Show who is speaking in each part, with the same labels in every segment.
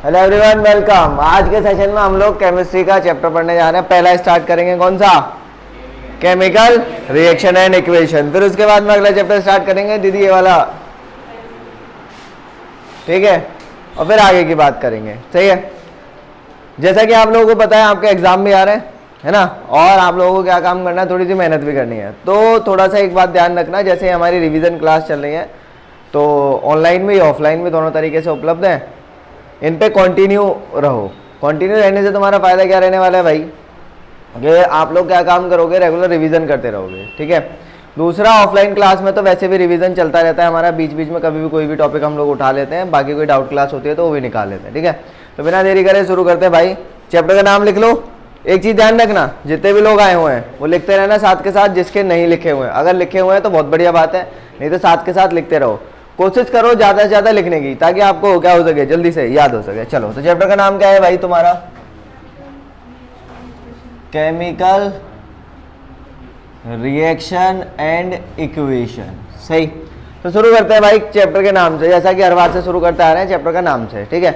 Speaker 1: Hello everyone, welcome. आज के session में हम लोग केमिस्ट्री का चैप्टर पढ़ने जा रहे हैं। पहला स्टार्ट करेंगे कौन सा? Chemical reaction and equation. फिर उसके बाद में अगला चैप्टर स्टार्ट करेंगे दीदी ये वाला, ठीक है। और फिर आगे की बात करेंगे, सही है। जैसा कि आप लोगों को पता है आपके एग्जाम भी आ रहे हैं, है ना। और आप लोगों को क्या काम करना है, थोड़ी सी मेहनत भी करनी है। तो थोड़ा सा एक बात ध्यान रखना, जैसे हमारी रिवीजन क्लास चल रही है तो ऑनलाइन भी ऑफलाइन भी दोनों तरीके से उपलब्ध है। इन पे कंटिन्यू रहो। कंटिन्यू रहने से तुम्हारा फायदा क्या रहने वाला है भाई, कि आप लोग क्या काम करोगे, रेगुलर रिवीजन करते रहोगे, ठीक है। दूसरा, ऑफलाइन क्लास में तो वैसे भी रिवीजन चलता रहता है हमारा, बीच बीच में कभी भी कोई भी टॉपिक हम लोग उठा लेते हैं, बाकी कोई डाउट क्लास होती है तो वो भी निकाल लेते हैं, ठीक है। तो बिना देरी करे शुरू करते हैं भाई। चैप्टर का नाम लिख लो। एक चीज़ ध्यान रखना, जितने भी लोग आए हुए हैं वो लिखते रहना साथ के साथ, जिसके नहीं लिखे हुए हैं। अगर लिखे हुए हैं तो बहुत बढ़िया बात है, नहीं तो साथ के साथ लिखते रहो। कोशिश करो ज़्यादा से ज़्यादा लिखने की, ताकि आपको क्या हो सके, जल्दी से याद हो सके। चलो, तो चैप्टर का नाम क्या है भाई तुम्हारा? केमिकल रिएक्शन एंड इक्वेशन, सही। तो शुरू करते हैं भाई चैप्टर के नाम से, जैसा कि हर बार से शुरू करते आ रहे हैं चैप्टर का नाम से, ठीक है।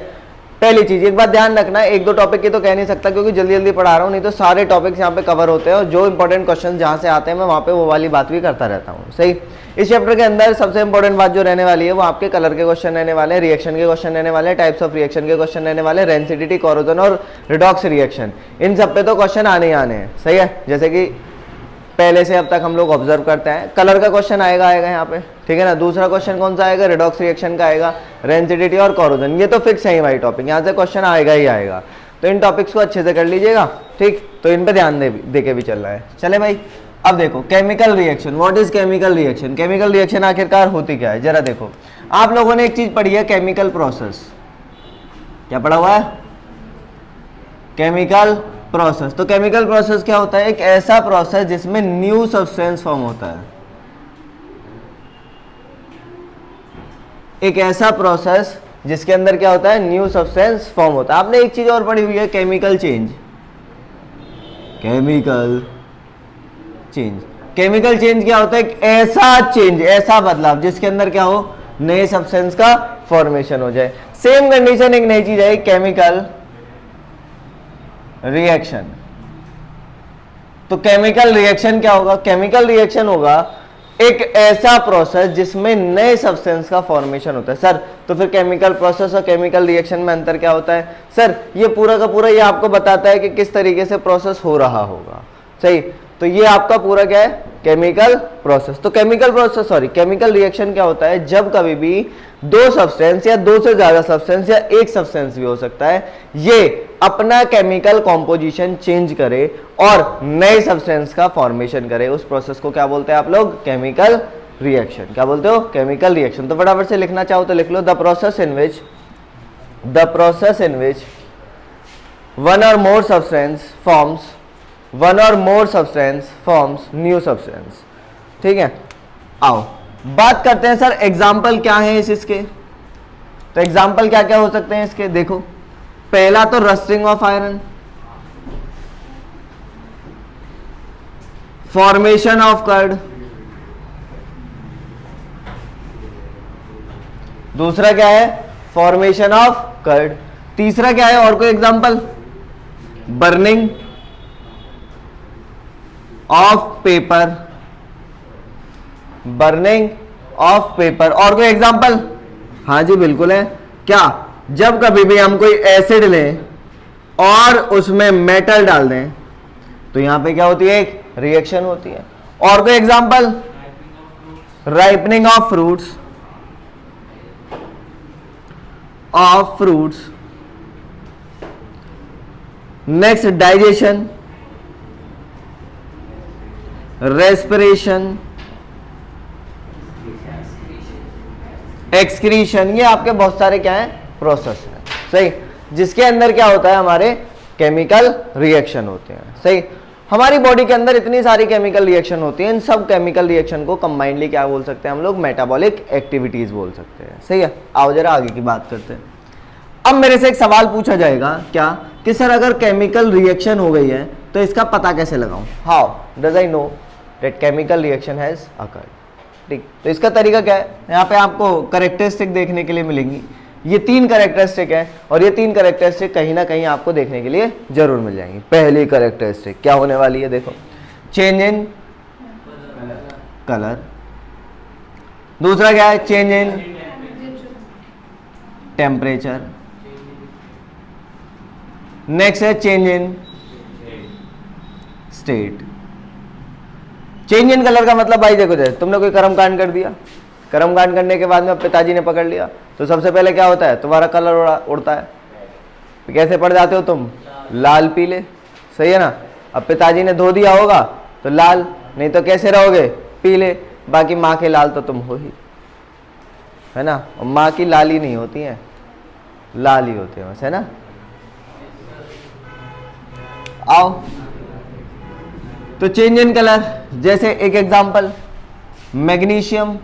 Speaker 1: पहली चीज, एक बात ध्यान रखना, एक दो टॉपिक की तो कह नहीं सकता क्योंकि जल्दी जल्दी पढ़ा रहा हूँ, नहीं तो सारे टॉपिक्स यहाँ पे कवर होते हैं और जो इंपॉर्टेंट क्वेश्चन जहाँ से आते हैं मैं वहाँ पे वो वाली बात भी करता रहता हूँ, सही। इस चैप्टर के अंदर सबसे इंपॉर्टेंट बात जो रहने वाली है वो आपके कलर के क्वेश्चन रहने वाले हैं, रिएक्शन के क्वेश्चन रहने वाले हैं, टाइप्स ऑफ रिएक्शन के क्वेश्चन रहने वाले हैं, रेंसिडिटी, कोरोजन और रिडॉक्स रिएक्शन, इन सब पे तो क्वेश्चन आने ही आने हैं, सही है। जैसे कि पहले से अब तक हम लोग ऑब्जर्व करते हैं, कलर का क्वेश्चन आएगा यहाँ पे, ठीक है ना। दूसरा क्वेश्चन कौन सा आएगा? रिडॉक्स रिएक्शन का आएगा, रेंसिडिटी और कोरोजन, ये तो फिक्स है ही भाई टॉपिक, यहाँ से क्वेश्चन आएगा ही आएगा। तो इन टॉपिक्स को अच्छे से कर लीजिएगा, ठीक। तो इन पे ध्यान दे के भी चल रहा है। चले भाई, अब देखो chemical reaction. What is chemical reaction? Chemical reaction आखिरकार होती क्या है, जरा देखो। आप लोगों ने एक चीज पढ़ी है, केमिकल प्रोसेस। क्या पढ़ा हुआ है? Chemical process. तो केमिकल प्रोसेस क्या होता है? एक ऐसा प्रोसेस जिसमें न्यू सब्सटेंस फॉर्म होता है। एक ऐसा प्रोसेस जिसके अंदर क्या होता है? न्यू सब्सटेंस फॉर्म होता है। आपने एक चीज और पढ़ी हुई है, chemical change. Chemical change, chemical change क्या होता है? एक ऐसा चेंज, ऐसा बदलाव जिसके अंदर क्या हो, नए सब्सटेंस का फॉर्मेशन हो जाए। सेम कंडीशन एक नई चीज है, केमिकल रिएक्शन। तो केमिकल रिएक्शन क्या होगा? केमिकल रिएक्शन होगा एक ऐसा प्रोसेस जिसमें नए सब्सटेंस का फॉर्मेशन होता है। सर, तो फिर केमिकल प्रोसेस और केमिकल रिएक्शन में अंतर क्या होता है? सर, ये पूरा का पूरा ये आपको बताता है कि किस तरीके से प्रोसेस हो रहा होगा, सही। तो ये आपका पूरा क्या है? Chemical process. तो केमिकल रिएक्शन क्या होता है? जब कभी भी दो सब्सटेंस या दो से ज्यादा सब्सटेंस या एक सब्सटेंस भी हो सकता है, ये अपना केमिकल कॉम्पोजिशन चेंज करे और नए सब्सटेंस का फॉर्मेशन करे, उस प्रोसेस को क्या बोलते हैं आप लोग? Chemical reaction. क्या बोलते हो? Chemical reaction. तो फटाफट से लिखना चाहो तो लिख लो, the process in which one और more substance forms new substance, ठीक है। आओ बात करते हैं, सर एग्जाम्पल क्या है इसके। तो एग्जाम्पल क्या क्या हो सकते हैं इसके? देखो, पहला तो rusting of iron, formation of curd, दूसरा क्या है? Formation of curd. तीसरा क्या है? और कोई example? Burning of paper, burning of paper. और कोई एग्जाम्पल? हाँ जी बिल्कुल है। क्या? जब कभी भी हम कोई एसिड लें और उसमें मेटल डाल दें तो यहां पे क्या होती है? एक रिएक्शन होती है। और कोई example? Ripening of fruits, next digestion, respiration, excretion. ये आपके बहुत सारे क्या है? प्रोसेस है, सही, जिसके अंदर क्या होता है? हमारे केमिकल रिएक्शन होते हैं, सही। हमारी बॉडी के अंदर इतनी सारी केमिकल रिएक्शन होती हैं, इन सब केमिकल रिएक्शन को कंबाइंडली क्या बोल सकते हैं हम लोग? मेटाबॉलिक एक्टिविटीज बोल सकते हैं, सही है। आओ जरा आगे की बात करते हैं। अब मेरे से एक सवाल पूछा जाएगा, क्या कि सर अगर केमिकल रिएक्शन हो गई है तो इसका पता कैसे लगाऊं? How does I know that chemical reaction has occurred? ठीक, तो इसका तरीका क्या है? यहाँ पे आपको करेक्टरिस्टिक देखने के लिए मिलेंगी। ये 3 कैरेक्टरिस्टिक है और ये 3 कैरेक्टरिस्टिक कहीं ना कहीं आपको देखने के लिए जरूर मिल जाएंगी। पहली कैरेक्टरिस्टिक क्या होने वाली है, देखो चेंज इन कलर। दूसरा क्या है, चेंज इन टेम्परेचर। नेक्स्ट है change in state. Change in colour का मतलब भाई देखो, जैसे तुमने कोई कर्म कांड कर दिया, कर्म कांड करने के बाद में पिताजी ने पकड़ लिया तो सबसे पहले क्या होता है, तुम्हारा कलर उड़ता है। कैसे पड़ जाते हो तुम, लाल पीले, सही है ना। अब पिताजी ने धो दिया होगा तो लाल, नहीं तो कैसे रहोगे, पीले। बाकी माँ के लाल तो तुम हो ही, है ना। और माँ की लाली नहीं होती है, लाल ही होते हैं बस, है ना। आओ, तो चेंज इन कलर, जैसे एक एग्जांपल मैग्नीशियम,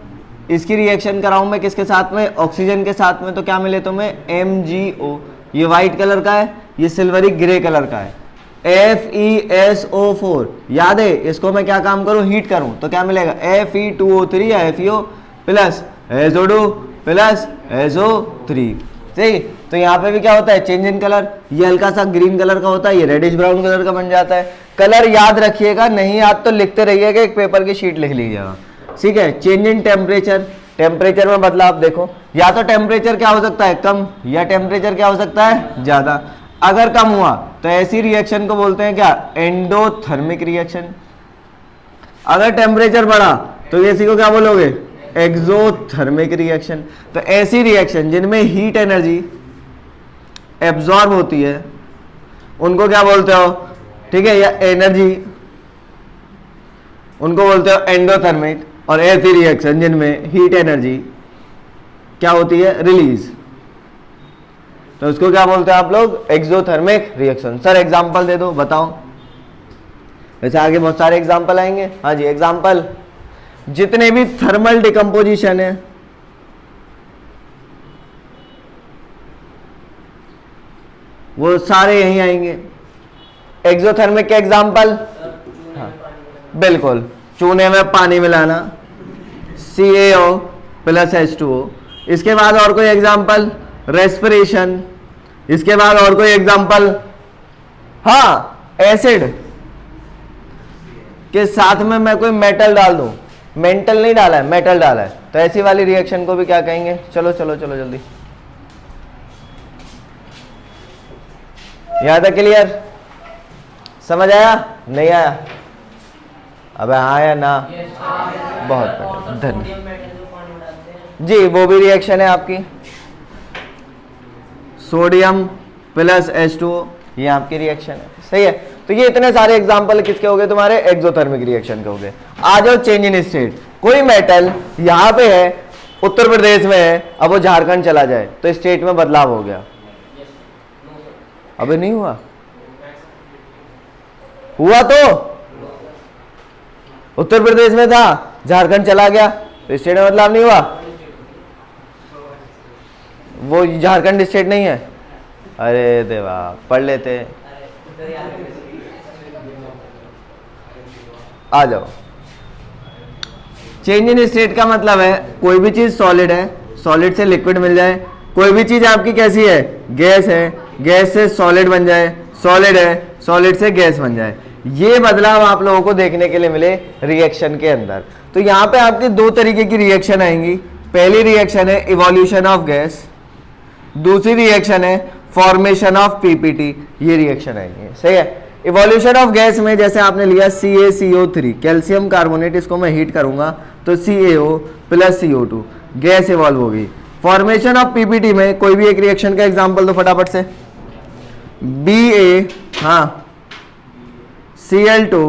Speaker 1: इसकी रिएक्शन कराऊं मैं किसके साथ में, ऑक्सीजन के साथ में, तो क्या मिले तुम्हें, MgO। ये व्हाइट कलर का है, ये सिल्वरी ग्रे कलर का है, FeSO4। याद है, इसको मैं क्या काम करूं, हीट करूं तो क्या मिलेगा, Fe2O3 या FeO plus SO2 plus SO3। सही, तो यहाँ पे भी क्या होता है, चेंज इन कलर। ये हल्का सा ग्रीन कलर का होता है, ये रेडिश ब्राउन कलर का बन जाता है। कलर याद रखिएगा, नहीं याद तो लिखते रहिएगा, एक पेपर की शीट लिख लीजिएगा, ठीक है। चेंज इन टेम्परेचर, टेम्परेचर में बदलाव देखो, या तो टेम्परेचर क्या हो सकता है, कम, या टेम्परेचर क्या हो सकता है, ज्यादा। अगर कम हुआ तो ऐसी रिएक्शन को बोलते हैं क्या, एंडोथर्मिक रिएक्शन। अगर टेम्परेचर बढ़ा तो इसी को क्या बोलोगे, एक्सोथर्मिक रिएक्शन। तो ऐसी रिएक्शन जिनमें हीट एनर्जी एब्जॉर्ब होती है उनको क्या बोलते हो, ठीक है, या एनर्जी, उनको बोलते हो एंडोथर्मिक। और ऐसी रिएक्शन जिनमें हीट एनर्जी क्या होती है, रिलीज, तो उसको क्या बोलते हैं आप लोग, एक्सोथर्मिक रिएक्शन। सर एग्जांपल दे दो, बताओ। वैसे आगे बहुत सारे एग्जांपल आएंगे। हाँ जी, एग्जांपल, जितने भी थर्मल डिकम्पोजिशन है, वो सारे यहीं आएंगे। एक्सोथर्मिक के एग्जांपल, हाँ बिल्कुल, चूने में पानी मिलाना, CaO प्लस H2O। इसके बाद और कोई एग्जांपल, रेस्पिरेशन। इसके बाद और कोई एग्जांपल, हाँ एसिड के साथ में मैं कोई मेटल डाल दूं, मेंटल नहीं डाला है, मेटल डाला है, तो ऐसी वाली रिएक्शन को भी क्या कहेंगे। चलो चलो चलो जल्दी, यहां तक क्लियर, समझ आया, नहीं आया, अबे हाँ या ना, बहुत धन्यवाद जी। वो भी रिएक्शन है आपकी, सोडियम प्लस H2O, ये आपकी रिएक्शन है, सही है। तो ये इतने सारे एग्जांपल किसके हो गए, तुम्हारे एक्सोथर्मिक रिएक्शन के हो गए। आ जाओ चेंज इन स्टेट। कोई मेटल यहाँ पे है, उत्तर प्रदेश में है, अब वो झारखंड चला जाए तो स्टेट में बदलाव हो गया। अबे नहीं हुआ, हुआ तो उत्तर प्रदेश में था, झारखंड चला गया तो स्टेट में बदलाव नहीं हुआ। वो झारखंड स्टेट नहीं है, अरे देवा, पढ़ लेते। आ जाओ, चेंज इन स्टेट का मतलब है कोई भी चीज सॉलिड है, सॉलिड से लिक्विड मिल जाए। कोई भी चीज आपकी कैसी है, गैस है, गैस से सॉलिड बन जाए, सॉलिड है, सॉलिड से गैस बन जाए। ये बदलाव आप लोगों को देखने के लिए मिले रिएक्शन के अंदर। तो यहाँ पे आपकी दो तरीके की रिएक्शन आएंगी। पहली रिएक्शन है इवोल्यूशन ऑफ गैस, दूसरी रिएक्शन है फॉर्मेशन ऑफ पीपीटी। ये रिएक्शन आएंगे, सही है। इवोल्यूशन ऑफ गैस में जैसे आपने लिया CaCO3, कैल्शियम कार्बोनेट, इसको मैं हीट करूंगा तो CaO plus CO2, gas evolve होगी। फॉर्मेशन ऑफ पीपीटी में कोई भी एक रिएक्शन का एग्जांपल दो फटाफट से। Ba, हाँ, Cl2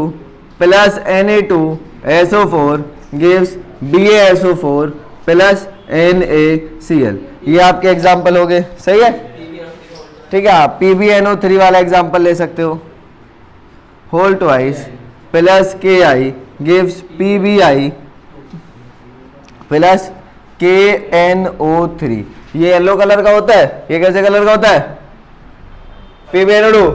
Speaker 1: plus Na2SO4 gives BaSO4 plus NaCl। ये आपके एग्जाम्पल हो गए, सही है, ठीक है। आप PbNO3 वाला एग्जाम्पल ले सकते हो, whole twice plus Ki gives Pbi plus KNO3। ये येलो कलर का होता है, ये कैसे कलर का होता है, PbNO2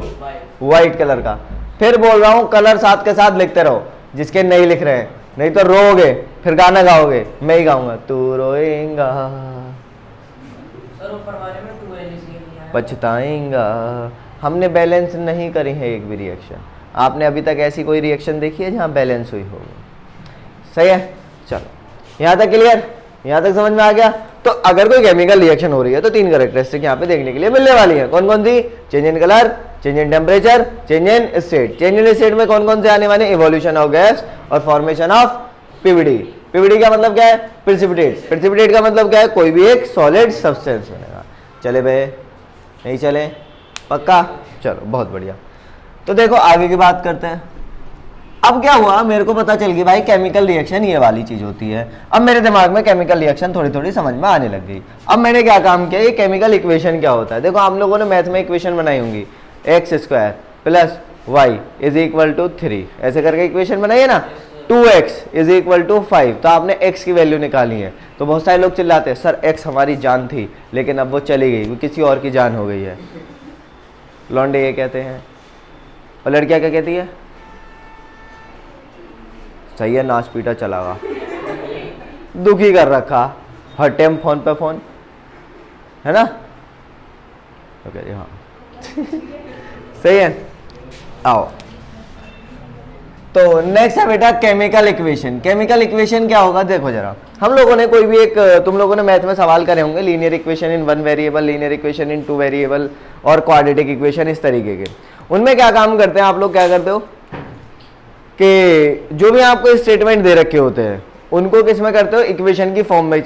Speaker 1: व्हाइट कलर का। फिर बोल रहा हूं कलर साथ के साथ लिखते रहो, जिसके नहीं लिख रहे हैं, नहीं तो रोओगे, फिर गाना गाओगे, मैं ही गाऊंगा, तू रोएगा।
Speaker 2: सर ऊपर वाले में 2NaCl नहीं आया।
Speaker 1: पछताएंगा, हमने बैलेंस नहीं करी है एक भी रिएक्शन। आपने अभी तक ऐसी कोई रिएक्शन देखी है जहाँ बैलेंस हुई हो? सही है, चलो यहाँ तक क्लियर, यहाँ तक समझ में आ गया। तो अगर कोई केमिकल रिएक्शन हो रही है तो तीन कैरेक्टरिस्टिक यहाँ पे देखने के लिए मिलने वाली है। कौन कौन सी? Change in colour, change in temperature, change in state. Change in state में कौन कौन से आने वाले? इवोल्यूशन ऑफ गैस और फॉर्मेशन ऑफ पीवीडी। पीवीडी का मतलब क्या है? प्रेसिपिटेट। प्रेसिपिटेट का मतलब क्या है? कोई भी एक सॉलिड सब्सटेंस बनेगा। चले भाई, नहीं चले? पक्का? चलो बहुत बढ़िया। तो देखो आगे की बात करते हैं। अब क्या हुआ, मेरे को पता चल गई भाई केमिकल रिएक्शन ये वाली चीज होती है। अब मेरे दिमाग में केमिकल रिएक्शन थोड़ी थोड़ी समझ में आने लग गई। अब मैंने क्या काम किया, ये केमिकल इक्वेशन क्या होता है। देखो आप लोगों ने मैथ में इक्वेशन बनाई होंगी, x² plus y is equal to 3, ऐसे करके इक्वेशन बनाई है ना। 2x इज इक्वल टू 5, तो आपने x की वैल्यू निकाली है। तो बहुत सारे लोग चिल्लाते हैं सर x हमारी जान थी लेकिन अब वो चली गई, वो किसी और की जान हो गई है। लौंडे ये कहते हैं, और लड़कियां क्या कहती है? सही है, नाच पीटा चलावा, दुखी कर रखा, हर टाइम फोन पे फोन, है ना? तो कह रही हाँ सही है। आओ, तो नेक्स्ट है बेटा केमिकल इक्वेशन। केमिकल इक्वेशन क्या होगा? देखो जरा, हम लोगों ने कोई भी एक, तुम लोगों ने मैथ में सवाल करे होंगे, linear equation in 1 variable, linear equation in 2 variable और क्वाड्रेटिक इक्वेशन, इस तरीके के। उनमें क्या काम करते हैं आप लोग? क्या करते हो कि जो भी आपको स्टेटमेंट दे रखे होते हैं उनको किस में करते हो? इक्वेशन की फॉर्म में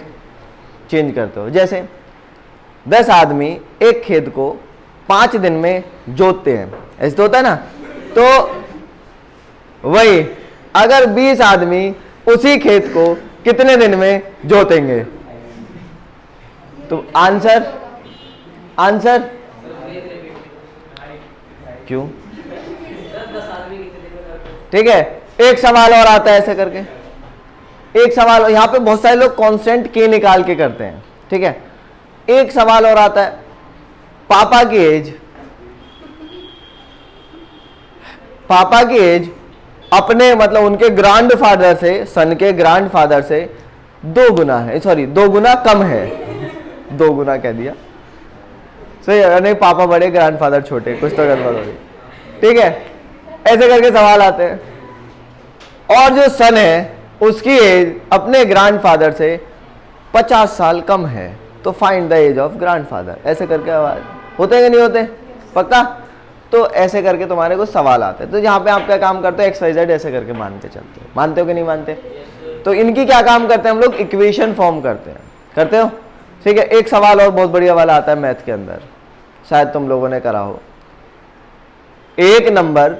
Speaker 1: चेंज करते हो। जैसे 10 आदमी एक खेत को 5 दिन में जोतते हैं, ऐसे तो होता है ना। तो वही अगर 20 आदमी उसी खेत को कितने दिन में जोतेंगे? तो आंसर क्यों? ठीक है, एक सवाल और आता है ऐसे करके। एक सवाल यहाँ पे बहुत सारे लोग कांस्टेंट के निकाल के करते हैं, ठीक है। एक सवाल और आता है, पापा की एज अपने मतलब उनके ग्रैंडफादर से, सन के ग्रैंडफादर से 2 गुना है, सॉरी 2 गुना कम है। 2 गुना कह दिया, सही है नहीं? पापा बड़े, ग्रैंडफादर छोटे, कुछ तो गड़बड़ हो गई, ठीक है। ऐसे करके सवाल आते हैं। और जो सन है उसकी एज अपने ग्रैंडफादर से 50 साल कम है, तो find the age of grandfather. ऐसे करके आवाज होते हैं कि नहीं होते? पक्का? तो ऐसे करके तुम्हारे को सवाल आते हैं। तो यहाँ पे आप क्या काम करते हो? XYZ ऐसे करके मान के चलते हो। मानते हो कि नहीं मानते? तो इनकी क्या काम करते हैं हम लोग? इक्वेशन फॉर्म करते हैं। करते हो? ठीक है। एक सवाल और बहुत बढ़िया वाला आता है मैथ के अंदर, शायद तुम लोगों ने करा हो। एक नंबर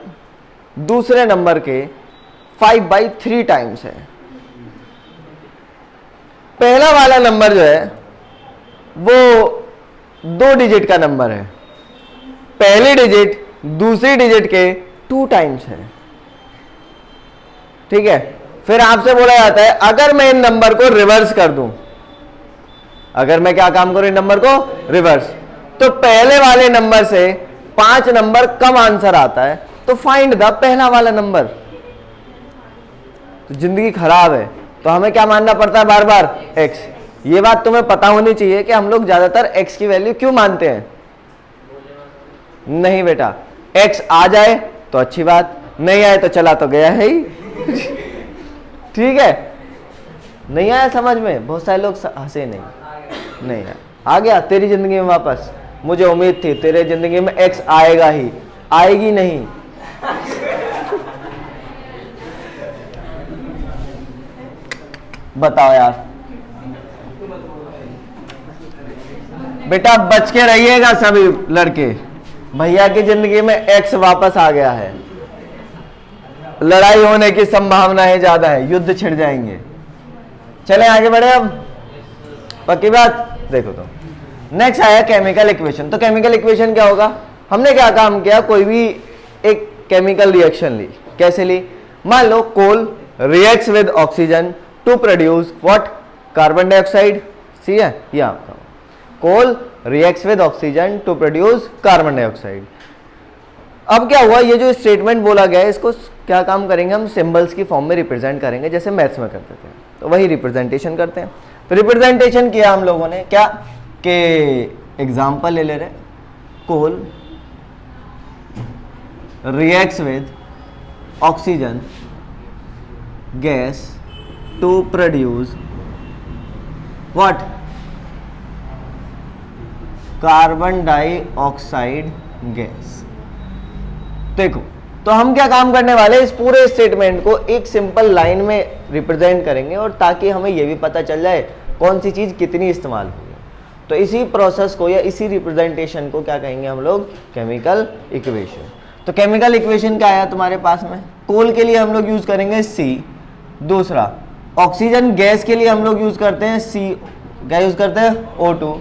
Speaker 1: दूसरे नंबर के 5/3 टाइम्स है। पहला वाला नंबर जो है वो 2 डिजिट का नंबर है, पहली डिजिट दूसरी डिजिट के 2 टाइम्स है, ठीक है। फिर आपसे बोला जाता है अगर मैं इन नंबर को रिवर्स कर दूं, अगर मैं क्या काम करूं इन नंबर को रिवर्स, तो पहले वाले नंबर से 5 नंबर कम आंसर आता है, तो फाइंड द पहला वाला नंबर। तो जिंदगी खराब है, तो हमें क्या मानना पड़ता है बार बार? x। ये बात तुम्हें पता होनी चाहिए कि हम लोग ज्यादातर x की वैल्यू क्यों मानते हैं। नहीं बेटा, x आ जाए तो अच्छी बात, नहीं आए तो चला तो गया है ही ठीक है। नहीं आया समझ में? बहुत सारे लोग हंसे नहीं आ गया तेरी जिंदगी में वापस। मुझे उम्मीद थी तेरे जिंदगी में x आएगा ही, आएगी नहीं बताओ यार। बेटा बच के रहिएगा सभी लड़के, भैया की जिंदगी में x वापस आ गया है, लड़ाई होने की संभावनाएं ज्यादा है, युद्ध छिड़ जाएंगे। चले आगे बढ़े अब, पक्की बात। देखो तो नेक्स्ट आया केमिकल इक्वेशन। तो केमिकल इक्वेशन क्या होगा? हमने क्या काम किया, कोई भी एक केमिकल रिएक्शन ली। कैसे ली? मान लो coal reacts with oxygen to produce what? Carbon dioxide. सी है ये आपका coal reacts with oxygen to produce carbon dioxide. अब क्या हुआ, ये जो स्टेटमेंट बोला गया है इसको क्या काम करेंगे हम? सिंबल्स की फॉर्म में रिप्रेजेंट करेंगे, जैसे मैथ्स में करते थे। तो वही रिप्रेजेंटेशन करते हैं। तो रिप्रेजेंटेशन किया हम लोगों ने क्या? के एग्जाम्पल ले ले रहे, coal reacts with oxygen gas to produce what, carbon dioxide gas. देखो, तो हम क्या काम करने वाले हैं, इस पूरे स्टेटमेंट को एक सिंपल लाइन में रिप्रेजेंट करेंगे, और ताकि हमें यह भी पता चल जाए कौन सी चीज कितनी इस्तेमाल हुई है। तो इसी प्रोसेस को या इसी रिप्रेजेंटेशन को क्या कहेंगे हम लोग, केमिकल इक्वेशन। तो केमिकल इक्वेशन क्या आया तुम्हारे पास में, कोल के लिए हम लोग यूज करेंगे C, दूसरा ऑक्सीजन गैस के लिए हम लोग यूज करते हैं C, क्या यूज करते हैं O2।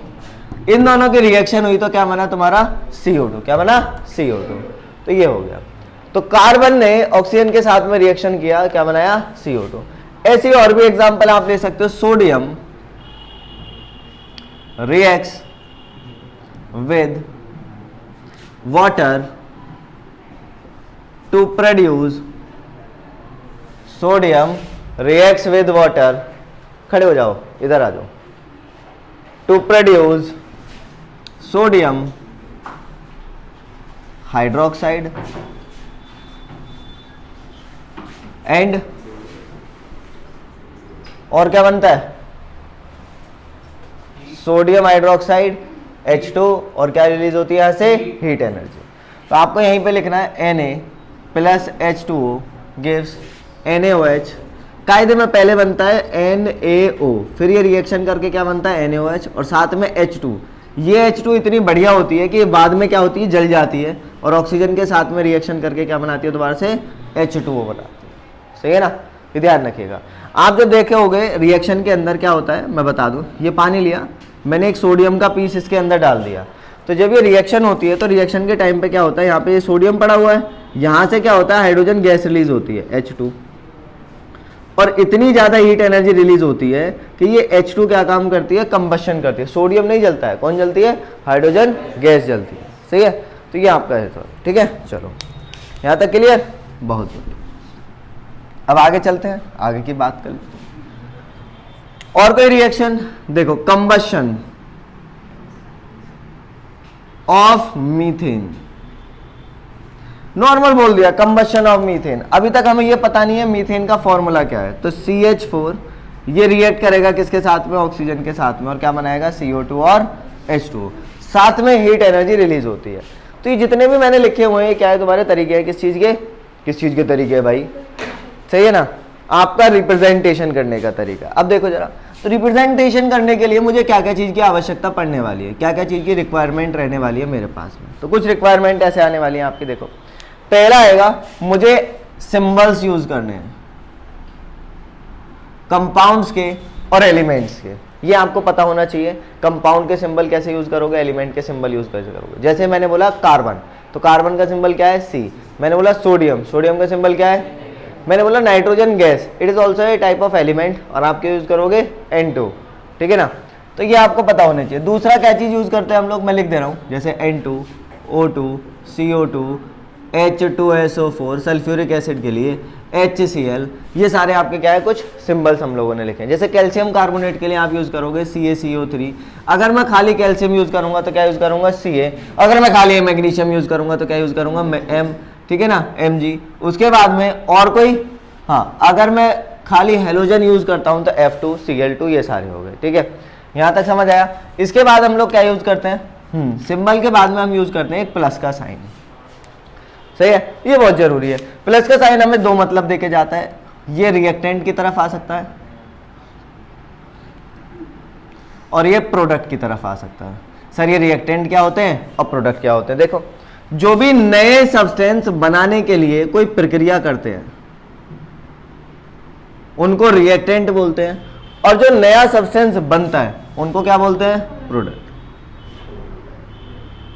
Speaker 1: इन दोनों की रिएक्शन हुई तो क्या बना तुम्हारा CO2, क्या बना CO2। तो ये हो गया। तो कार्बन ने ऑक्सीजन के साथ में रिएक्शन किया, क्या बनाया CO2। ऐसी और भी एग्जांपल आप ले सकते हो, sodium reacts with water to produce, sodium reacts with water, खड़े हो जाओ, इधर आ जाओ, to produce sodium hydroxide and, और क्या बनता है, सोडियम हाइड्रोक्साइड H2, और क्या रिलीज होती है यहां से, हीट एनर्जी। तो आपको यहीं पे लिखना है Na plus H2O gives NaOH। कायदे में पहले बनता है NaO, फिर ये रिएक्शन करके क्या बनता है NaOH, और साथ में H2। ये H2 इतनी बढ़िया होती है कि ये बाद में क्या होती है, जल जाती है, और ऑक्सीजन के साथ में रिएक्शन करके क्या बनाती है दोबारा से H2O बनाती है। सही है ना, ये ध्यान रखिएगा। आप जब देखे होंगे रिएक्शन के अंदर क्या होता है, मैं बता दूं, ये पानी लिया मैंने, एक सोडियम का पीस इसके अंदर डाल दिया, तो जब ये रिएक्शन होती है तो रिएक्शन के टाइम पे क्या होता है, यहाँ पे ये सोडियम पड़ा हुआ है, यहाँ से क्या होता है हाइड्रोजन गैस रिलीज होती है H2, और इतनी ज़्यादा हीट एनर्जी रिलीज होती है कि ये H2 क्या काम करती है, कंबशन करती है। सोडियम नहीं जलता है, कौन जलती है, हाइड्रोजन गैस जलती है। सही है, तो ये आपका है। ठीक है, चलो यहाँ तक क्लियर, बहुत बढ़िया। अब आगे चलते हैं, आगे की बात कर लेते हैं। और कोई रिएक्शन देखो, कंबशन ऑफ मीथेन, नॉर्मल बोल दिया कंबशन ऑफ मीथेन। अभी तक हमें ये पता नहीं है मीथेन का फॉर्मूला क्या है। तो CH4 ये रिएक्ट करेगा किसके साथ में, ऑक्सीजन के साथ में, और क्या बनाएगा CO2 और H2O, साथ में हीट एनर्जी रिलीज होती है। तो ये जितने भी मैंने लिखे हुए हैं क्या है, तुम्हारे तरीके हैं, किस चीज के तरीके है भाई, सही है ना, आपका रिप्रेजेंटेशन करने का तरीका। अब देखो जरा, तो रिप्रेजेंटेशन करने के लिए मुझे क्या क्या चीज़ की आवश्यकता पड़ने वाली है, क्या क्या चीज़ की रिक्वायरमेंट रहने वाली है मेरे पास में। तो कुछ रिक्वायरमेंट ऐसे आने वाली है आपकी, देखो पहला आएगा, मुझे सिंबल्स यूज करने हैं कंपाउंड्स के और एलिमेंट्स के, ये आपको पता होना चाहिए। कंपाउंड के सिंबल कैसे यूज करोगे, एलिमेंट के सिंबल यूज कैसे करोगे। जैसे मैंने बोला कार्बन, तो कार्बन का सिंबल क्या है C। मैंने बोला सोडियम, सोडियम का सिंबल क्या है, मैंने बोला nitrogen gas, it is also a type of element, और आप क्या यूज करोगे N2। ठीक है ना, तो ये आपको पता होना चाहिए। दूसरा क्या चीज यूज करते हैं हम लोग, मैं लिख दे रहा हूँ, जैसे N2 O2 CO2 H2SO4 sulphuric acid के लिए HCl, ये सारे आपके क्या है कुछ सिंबल्स हम लोगों ने लिखे हैं। जैसे कैल्शियम कार्बोनेट के लिए आप यूज करोगे CaCO3, अगर मैं खाली कैल्शियम यूज करूंगा तो क्या यूज करूंगा Ca, अगर मैं खाली मैग्नीशियम यूज करूंगा तो क्या यूज करूंगा M, ठीक है ना Mg। उसके बाद में और कोई, हाँ अगर मैं खाली हेलोजन यूज करता हूं तो F2Cl2, ये सारे हो गए। ठीक है, यहां तक समझ आया। इसके बाद हम लोग क्या यूज करते हैं, सिंबल के बाद में हम यूज करते हैं एक प्लस का साइन। सही है, ये बहुत जरूरी है। प्लस का साइन हमें दो मतलब देके जाता है, ये रिएक्टेंट की तरफ आ सकता है और ये प्रोडक्ट की तरफ आ सकता है। सर ये रिएक्टेंट क्या होते हैं और प्रोडक्ट क्या होते हैं, देखो जो भी नए सब्सटेंस बनाने के लिए कोई प्रक्रिया करते हैं उनको रिएक्टेंट बोलते हैं, और जो नया सब्सटेंस बनता है उनको क्या बोलते हैं, प्रोडक्ट।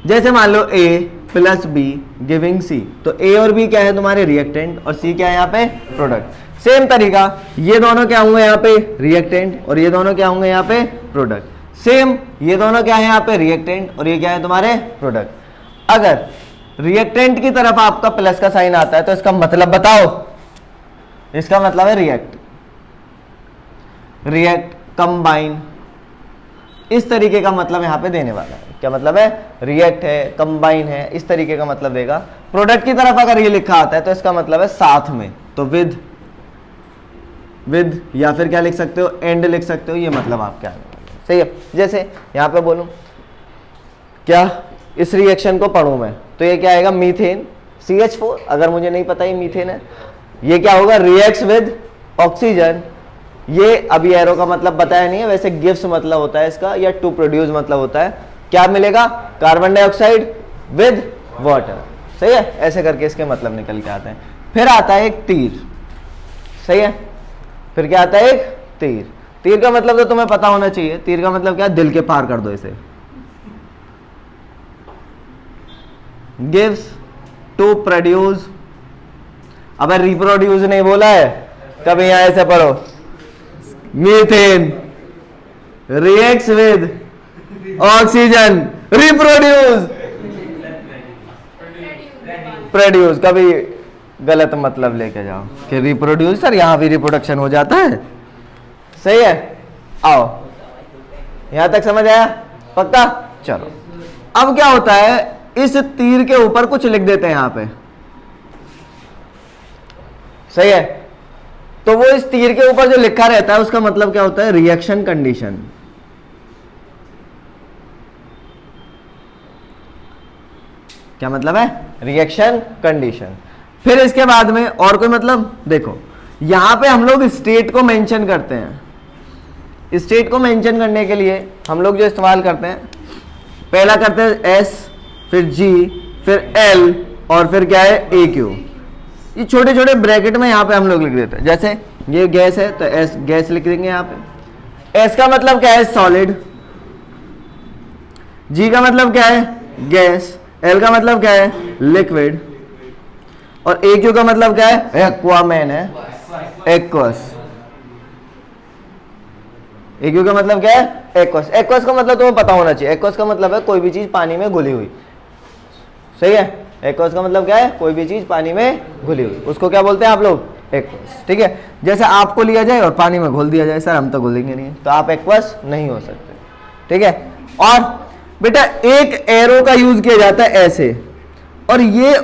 Speaker 1: जैसे मान लो A plus B giving C, तो A और B क्या है तुम्हारे रिएक्टेंट, और C क्या है यहाँ पे प्रोडक्ट। सेम तरीका, ये दोनों क्या होंगे यहाँ पे रिएक्टेंट, और ये दोनों क्या होंगे यहाँ पे प्रोडक्ट। सेम ये दोनों क्या है यहाँ पे रिएक्टेंट, और ये क्या है तुम्हारे प्रोडक्ट। अगर रिएक्टेंट की तरफ आपका प्लस का साइन आता है तो इसका मतलब बताओ, इसका मतलब है रिएक्ट, कंबाइन इस तरीके का मतलब यहाँ पे देने वाला है। क्या मतलब है? रिएक्ट है, कंबाइन है, इस तरीके का मतलब देगा। प्रोडक्ट की तरफ अगर ये लिखा आता है तो इसका मतलब है साथ में, तो विद या फिर क्या लिख सकते हो, एंड लिख सकते हो, ये मतलब आपके आने वाला है। सही है। जैसे यहाँ पे बोलूँ क्या, इस रिएक्शन को पढ़ूँ मैं, तो ये क्या आएगा, मीथेन CH4, अगर मुझे नहीं पता ये मीथेन है। ये क्या होगा, रिएक्ट्स विद ऑक्सीजन। ये अभी एरो का मतलब बताया नहीं है, वैसे गिव्स मतलब होता है इसका, या टू प्रोड्यूस मतलब होता है। क्या मिलेगा, कार्बन डाइऑक्साइड विद वाटर। सही है, ऐसे करके इसके मतलब निकल के आते हैं। फिर आता है एक तीर। सही है, फिर क्या आता है, एक तीर। तीर का मतलब तो तुम्हें पता होना चाहिए। तीर का मतलब क्या, दिल के पार कर दो इसे। गिव्स टू प्रोड्यूस, अब रिप्रोड्यूस नहीं बोला है, कभी यहां ऐसे पढ़ो, methane reacts with oxygen, reproduce, produce, कभी गलत मतलब लेके जाओ कि रिप्रोड्यूस, सर यहां भी रिप्रोडक्शन हो जाता है। सही है, आओ यहां तक समझ आया, पक्का। चलो अब क्या होता है, इस तीर के ऊपर कुछ लिख देते हैं यहां पे। सही है, तो वो इस तीर के ऊपर जो लिखा रहता है उसका मतलब क्या होता है, रिएक्शन कंडीशन। क्या मतलब है, रिएक्शन कंडीशन। फिर इसके बाद में और कोई मतलब, देखो यहां पे हम लोग स्टेट को मेंशन करते हैं। स्टेट को मेंशन करने के लिए हम लोग जो इस्तेमाल करते हैं, पहला करते हैं S, फिर G, फिर L, और फिर क्या है, AQ। ये छोटे छोटे ब्रैकेट में यहाँ पे हम लोग लिख देते हैं। जैसे ये गैस है तो S गैस लिख देंगे यहाँ पे। S का मतलब क्या है, सॉलिड। G का मतलब क्या है, गैस। L का मतलब क्या है, लिक्विड। और AQ का मतलब क्या है, एक्वामैन है, एक्वस। AQ का मतलब क्या है, एक्वस। एक्वस का मतलब तुम्हें पता होना चाहिए। एक्वस का मतलब है कोई भी चीज पानी में घुली हुई। सही है, एक्वस का मतलब क्या है, कोई भी चीज पानी में घुली हुई, उसको क्या बोलते हैं आप लोग, एक्वस। ठीक है, जैसे आपको लिया जाए और पानी में घोल दिया जाए, सर हम तो घोलेंगे नहीं, तो आप एक्वस नहीं हो सकते। ठीक है, और बेटा एक एरो का यूज किया जाता है ऐसे, और ये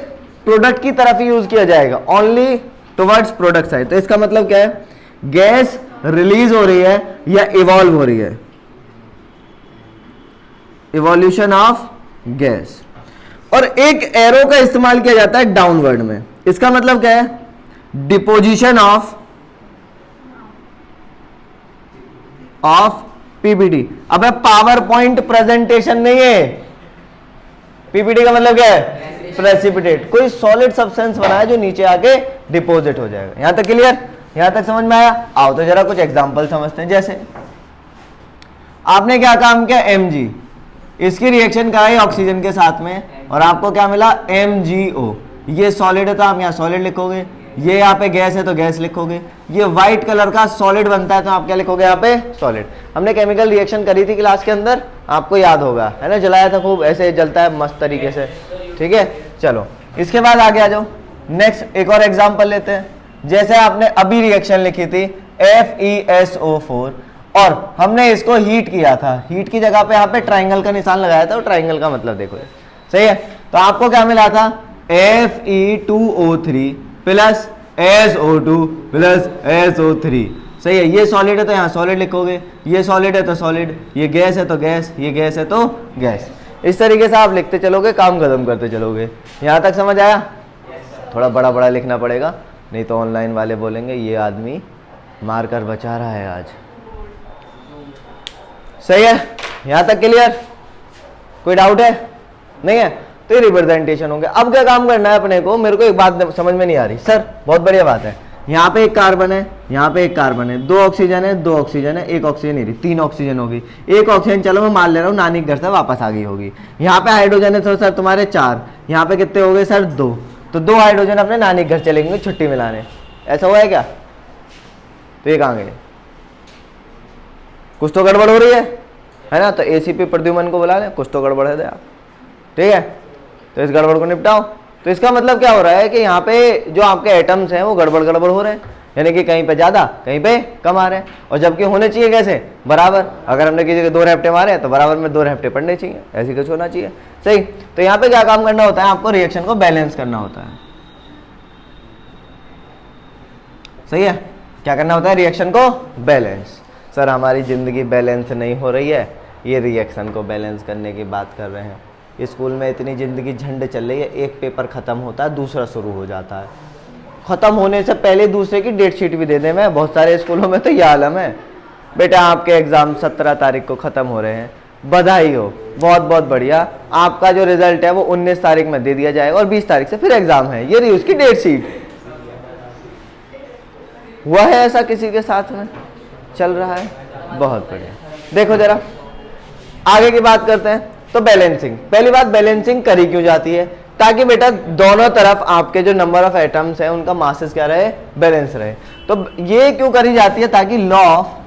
Speaker 1: प्रोडक्ट की तरफ ही यूज किया जाएगा, ओनली टुवर्ड्स प्रोडक्ट साइड। तो इसका मतलब क्या है, गैस रिलीज हो रही है या इवॉल्व हो रही है, इवोल्यूशन ऑफ गैस। और एक एरो का इस्तेमाल किया जाता है डाउनवर्ड में। इसका मतलब क्या है, डिपोजिशन ऑफ पीपीटी। अब पावर पॉइंट प्रेजेंटेशन नहीं है, पीपीटी का मतलब क्या है, प्रेसिपिटेट। कोई सॉलिड सब्सटेंस बना है जो नीचे आके डिपोजिट हो जाएगा। यहां तक क्लियर, यहां तक समझ में आया। आओ तो जरा कुछ एग्जांपल समझते हैं। जैसे आपने क्या काम किया, Mg, इसकी रिएक्शन करा है ऑक्सीजन के साथ में, और आपको क्या मिला, MgO। ये सॉलिड है तो आप यहाँ सॉलिड लिखोगे, ये यहाँ पे गैस है तो गैस लिखोगे। ये व्हाइट कलर का सॉलिड बनता है तो आप क्या लिखोगे यहाँ पे, सॉलिड। हमने केमिकल रिएक्शन करी थी क्लास के अंदर, आपको याद होगा, है ना, जलाया था खूब, ऐसे जलता है मस्त तरीके से। ठीक है, चलो इसके बाद आगे आ जाओ। नेक्स्ट एक और एग्जाम्पल लेते हैं। जैसे आपने अभी रिएक्शन लिखी थी FeSO4, और हमने इसको हीट किया था। हीट की जगह पे यहाँ पे ट्राइंगल का निशान लगाया था, और ट्राइंगल का मतलब देखो, सही है। तो आपको क्या मिला था, Fe2O3 plus SO2 plus SO3। सही है, ये सॉलिड है तो यहाँ सॉलिड लिखोगे, ये सॉलिड है तो सॉलिड, ये गैस है तो गैस, ये गैस है तो गैस। इस तरीके से आप लिखते चलोगे, काम खत्म करते चलोगे। यहाँ तक समझ आया। थोड़ा बड़ा बड़ा लिखना पड़ेगा, नहीं तो ऑनलाइन वाले बोलेंगे ये आदमी मार कर बचा रहा है आज। सही है, यहां तक क्लियर, कोई डाउट है, नहीं है, तो ये रिप्रेजेंटेशन होंगे। अब क्या काम करना है अपने को, मेरे को एक बात समझ में नहीं आ रही सर, बहुत बढ़िया बात है। यहाँ पे एक कार्बन है, यहाँ पे एक कार्बन है, दो ऑक्सीजन है, दो ऑक्सीजन है, एक ऑक्सीजन नहीं रही, तीन ऑक्सीजन होगी। एक ऑक्सीजन चलो मैं मान ले रहा हूँ नानी के घर से वापस आ गई होगी। यहाँ पे हाइड्रोजन है तो सर तुम्हारे चार, यहाँ पे कितने हो गए सर, दो। तो दो हाइड्रोजन अपने नानी के घर चलेंगे छुट्टी मिलाने, ऐसा हुआ है क्या? तो ये कहाँ गए, कुछ तो गड़बड़ हो रही है ना। तो एसीपी प्रद्युमन को बुला लें, कुछ तो गड़बड़ है आप, ठीक है। तो इस गड़बड़ को निपटाओ। तो इसका मतलब क्या हो रहा है कि यहाँ पे जो आपके एटम्स हैं वो गड़बड़ हो रहे हैं। यानी कि कहीं पे ज़्यादा कहीं पे कम आ रहे हैं, और जबकि होने चाहिए कैसे, बराबर। अगर हमने किसी के 2 रेफ्टे मारे हैं तो बराबर में 2 रेफ्टे पड़ने चाहिए, ऐसी कुछ होना चाहिए, सही। तो यहाँ पे क्या काम करना होता है, आपको रिएक्शन को बैलेंस करना होता है, सही है। क्या करना होता है, रिएक्शन को बैलेंस। सर हमारी ज़िंदगी बैलेंस नहीं हो रही है, ये रिएक्शन को बैलेंस करने की बात कर रहे हैं। स्कूल में इतनी ज़िंदगी झंड चल रही है, एक पेपर ख़त्म होता है दूसरा शुरू हो जाता है, ख़त्म होने से पहले दूसरे की डेट शीट भी दे दें। मैं बहुत सारे स्कूलों में तो ये आलम है, बेटा आपके एग्ज़ाम 17 तारीख को ख़त्म हो रहे हैं, बधाई हो, बहुत बहुत बढ़िया, आपका जो रिजल्ट है वो 19 तारीख में दे दिया जाएगा और 20 तारीख से फिर एग्ज़ाम है, ये रही उसकी डेट शीट। हुआ है ऐसा किसी के साथ में, चल रहा है, बहुत बढ़िया। देखो जरा आगे की बात करते हैं। तो बैलेंसिंग, पहली बात बैलेंसिंग करी क्यों जाती है, ताकि बेटा दोनों तरफ आपके जो नंबर ऑफ एटम्स है उनका मासेस क्या रहे, बैलेंस रहे। तो ये क्यों करी जाती है, ताकि law of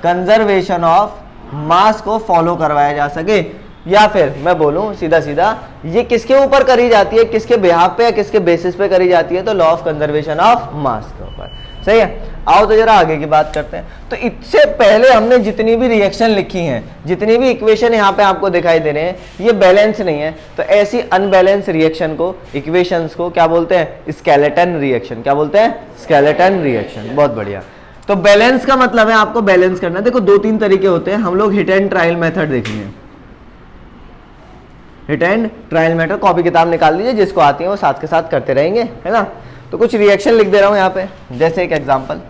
Speaker 1: conservation of mass को फॉलो करवाया जा सके। या फिर मैं बोलूं सीधा सीधा, ये किसके ऊपर करी जाती है, किसके बिहाफ पे या किसके बेसिस पे करी जाती है, तो law of conservation of mass के ऊपर, सही है। आओ तो जरा आगे की बात करते हैं। तो इससे पहले हमने जितनी भी रिएक्शन लिखी हैं, जितनी भी इक्वेशन यहाँ पे आपको दिखाई दे रहे हैं, ये बैलेंस नहीं है। तो ऐसी अनबैलेंस रिएक्शन को, इक्वेशंस को क्या बोलते हैं, स्केलेटन रिएक्शन। क्या बोलते हैं, स्केलेटन रिएक्शन। बहुत बढ़िया। तो बैलेंस का मतलब है आपको बैलेंस करना। देखो 2-3 तरीके होते हैं, हम लोग हिट एंड ट्रायल मेथड देखेंगे। Hit and trial method, copy किताब निकाल लीजिए, जिसको आती है वो साथ के साथ करते रहेंगे, है ना। तो कुछ रिएक्शन लिख दे रहा हूं यहाँ पे, जैसे एक एग्जांपल।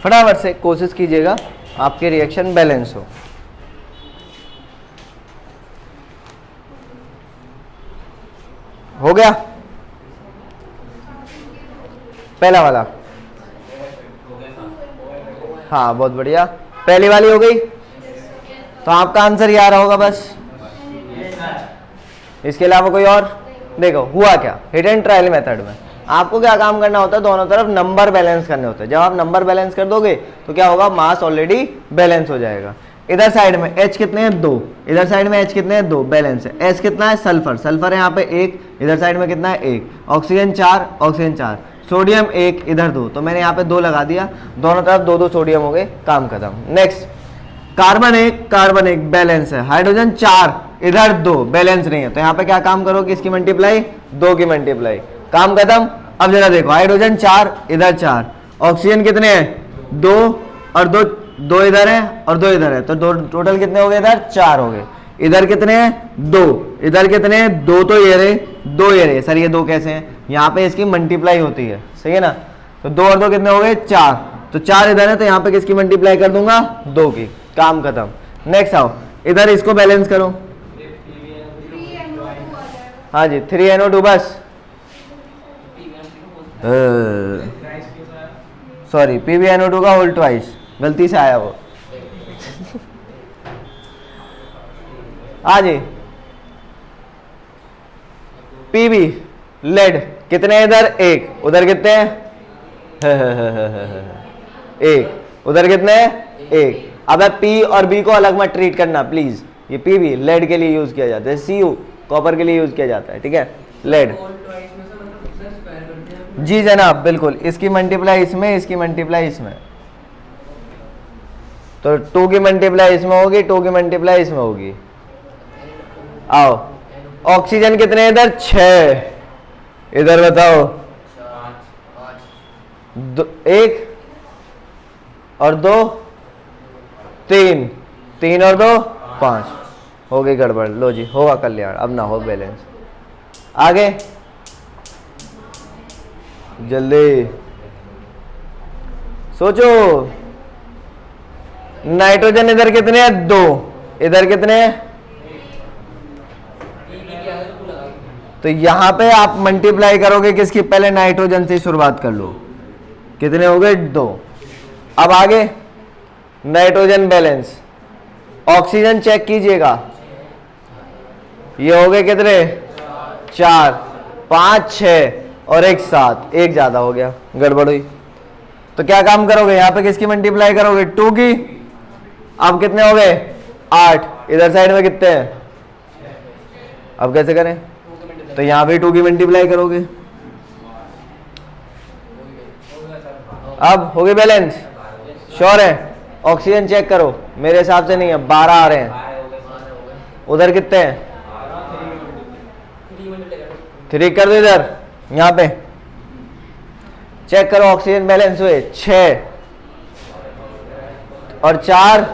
Speaker 1: फटाफट से कोशिश कीजिएगा आपके रिएक्शन बैलेंस हो। हो गया पहला वाला, हाँ बहुत बढ़िया, पहली वाली हो गई। तो आपका आंसर ये आ रहा होगा बस, इसके अलावा कोई और। देखो हुआ क्या, हिट एंड ट्रायल मेथड में आपको क्या काम करना होता है, दोनों तरफ नंबर बैलेंस करने होते हैं। जब आप नंबर बैलेंस कर दोगे तो क्या होगा, मास ऑलरेडी बैलेंस हो जाएगा। इधर साइड में H कितने हैं, 2, इधर साइड में H कितने हैं, 2, बैलेंस है। S कितना है, सल्फर, सल्फर है यहाँ पे 1, इधर साइड में कितना है 1, ऑक्सीजन 4, ऑक्सीजन 4, सोडियम 1, इधर 2, तो मैंने यहाँ पे 2 लगा दिया, दोनों तरफ 2-2 सोडियम हो गए, काम खत्म। नेक्स्ट कार्बन 1, कार्बन 1 बैलेंस है, हाइड्रोजन 4, इधर 2 बैलेंस नहीं है, तो यहाँ पे क्या काम करोगे, इसकी मल्टीप्लाई 2 की मल्टीप्लाई, काम खत्म। अब जरा देखो हाइड्रोजन 4, इधर 4, ऑक्सीजन कितने हैं 2 और 2 इधर है और 2 इधर है, तो टोटल कितने हो गए, इधर 4 हो गए। इधर कितने हैं 2, इधर कितने हैं 2, तो ये रहे 2 ये रहे। सर ये 2 कैसे हैं, यहाँ पे इसकी मल्टीप्लाई होती है, सही है ना। तो 2 और 2 कितने हो गए 4, तो 4 इधर है, तो यहाँ पे किसकी मल्टीप्लाई कर दूंगा 2 की, काम खत्म। नेक्स्ट आओ इधर इसको बैलेंस करो, हाँ जी 3NO2 बस, सॉरी PbNO2 का होल ट्वाइस, गलती से आया वो। हाँ जी Pb लेड कितने इधर 1, उधर कितने हैं 1, उधर कितने हैं 1। अब P और B को अलग मत ट्रीट करना प्लीज, ये Pb लेड के लिए यूज किया जाता है, Cu कॉपर के लिए यूज किया जाता है, ठीक है। लेड जी जनाब बिल्कुल, इसकी मल्टीप्लाई इसमें, इसकी मल्टीप्लाई इसमें, तो 2 की मल्टीप्लाई इसमें होगी, 2 की मल्टीप्लाई इसमें होगी। आओ ऑक्सीजन कितने इधर 6, इधर बताओ 1, और 2 3, 3 और 2 5, हो गई गड़बड़। लो जी, होगा कल्याण, अब ना हो बैलेंस। आगे जल्दी सोचो। नाइट्रोजन इधर कितने हैं? 2, इधर कितने हैं? तो यहां पे आप मल्टीप्लाई करोगे किसकी? पहले नाइट्रोजन से शुरुआत कर लो। कितने हो गए? 2। अब आगे नाइट्रोजन बैलेंस। ऑक्सीजन चेक कीजिएगा, ये हो गए कितने? 4, 5, 6 और 1 7, एक ज्यादा हो गया, गड़बड़ हुई। तो क्या काम करोगे? यहां पे किसकी मल्टीप्लाई करोगे? 2 की। अब कितने हो गए? 8। इधर साइड में कितने हैं? अब कैसे करें? तो यहां पे 2 की मल्टीप्लाई करोगे। अब हो गई बैलेंस? श्योर है? ऑक्सीजन चेक करो, मेरे हिसाब से नहीं है, 12 आ रहे हैं। उधर कितने हैं? 3 कर दो इधर। यहां पे चेक करो, ऑक्सीजन बैलेंस हुए 6 और 4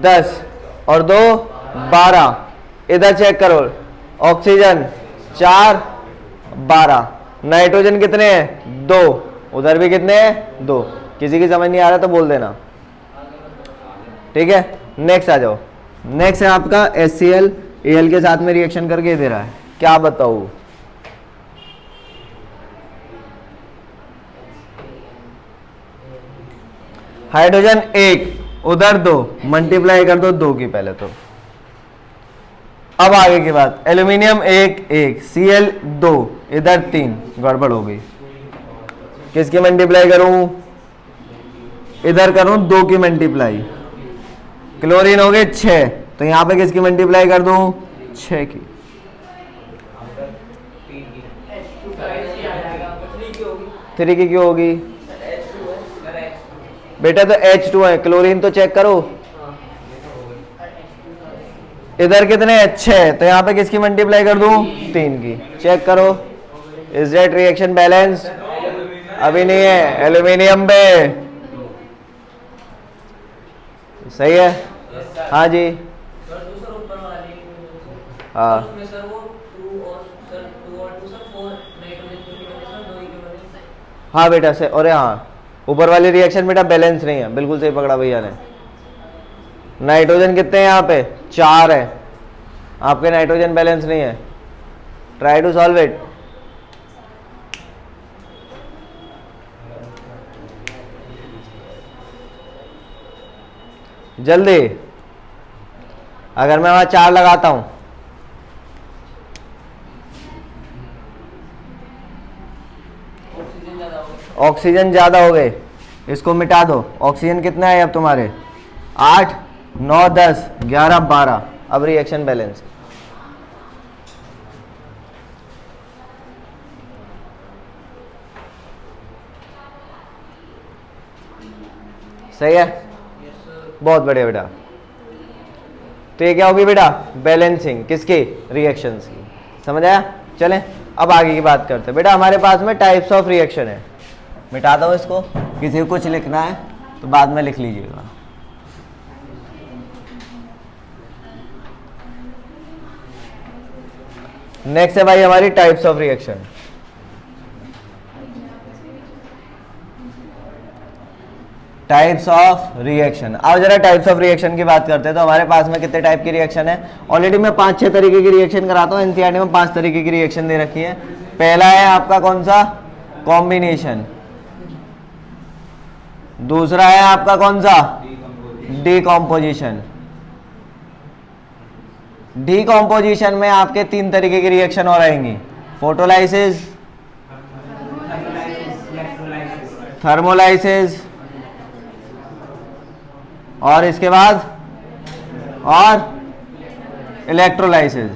Speaker 1: 10 और 2 12। इधर चेक करो, ऑक्सीजन 4 12। नाइट्रोजन कितने हैं? 2। उधर भी कितने हैं? 2। किसी की समझ नहीं आ रहा तो बोल देना, ठीक है। नेक्स्ट आ जाओ। नेक्स्ट है आपका HCl Al के साथ में रिएक्शन करके दे रहा है, क्या बताऊं? हाइड्रोजन 1, उधर 2, मल्टीप्लाई कर दो 2 की पहले तो। अब आगे की बात, एल्यूमिनियम 1 1, Cl 2, इधर 3, गड़बड़ हो गई। किसकी मल्टीप्लाई करूं? इधर करूं 2 की मल्टीप्लाई। क्लोरीन हो गए 6, तो यहां पे किसकी मल्टीप्लाई कर दूं? 6 की। थ्री की क्यों होगी बेटा? तो H2 है, क्लोरीन तो चेक करो। इधर कितने हैं? 6, तो यहां पे किसकी मल्टीप्लाई कर दूं? 3 की। चेक करो, इज दैट रिएक्शन बैलेंस? अभी नहीं है, एल्यूमिनियम पे सही है। हाँ जी, हाँ हाँ बेटा से। अरे हाँ, ऊपर वाली रिएक्शन बेटा बैलेंस नहीं है, बिल्कुल सही पकड़ा भैया ने। नाइट्रोजन कितने हैं? यहाँ पे 4 है, आपके नाइट्रोजन बैलेंस नहीं है। Try to solve it. जल्दी, अगर मैं वहां 4 लगाता हूं, ऑक्सीजन ज्यादा हो गए, इसको मिटा दो। ऑक्सीजन कितना है अब तुम्हारे? 8 9 10 11 12। अब रिएक्शन बैलेंस। सही है, बहुत बढ़िया बेटा। तो ये क्या होगी बेटा? बैलेंसिंग किसकी? रिएक्शंस की। समझ आया? चलें अब आगे की बात करते हैं। बेटा हमारे पास में टाइप्स ऑफ रिएक्शन है, मिटा दो इसको। किसी को कुछ लिखना है तो बाद में लिख लीजिएगा। नेक्स्ट है भाई हमारी types of reaction. Types of reaction. अब जरा टाइप्स ऑफ रिएक्शन की बात करते हैं। तो हमारे पास में कितने टाइप की रिएक्शन है? ऑलरेडी मैं 5-6 तरीके की रिएक्शन कराता हूँ। एनसीईआरटी में 5 तरीके की रिएक्शन दे रखी है। पहला है आपका कौन सा? कॉम्बिनेशन। दूसरा है आपका कौन सा? डीकॉम्पोजिशन। डीकॉम्पोजिशन में आपके 3 तरीके की रिएक्शन और आएंगी। फोटोलाइसिस, थर्मोलाइसिस और इसके बाद और इलेक्ट्रोलाइसिस।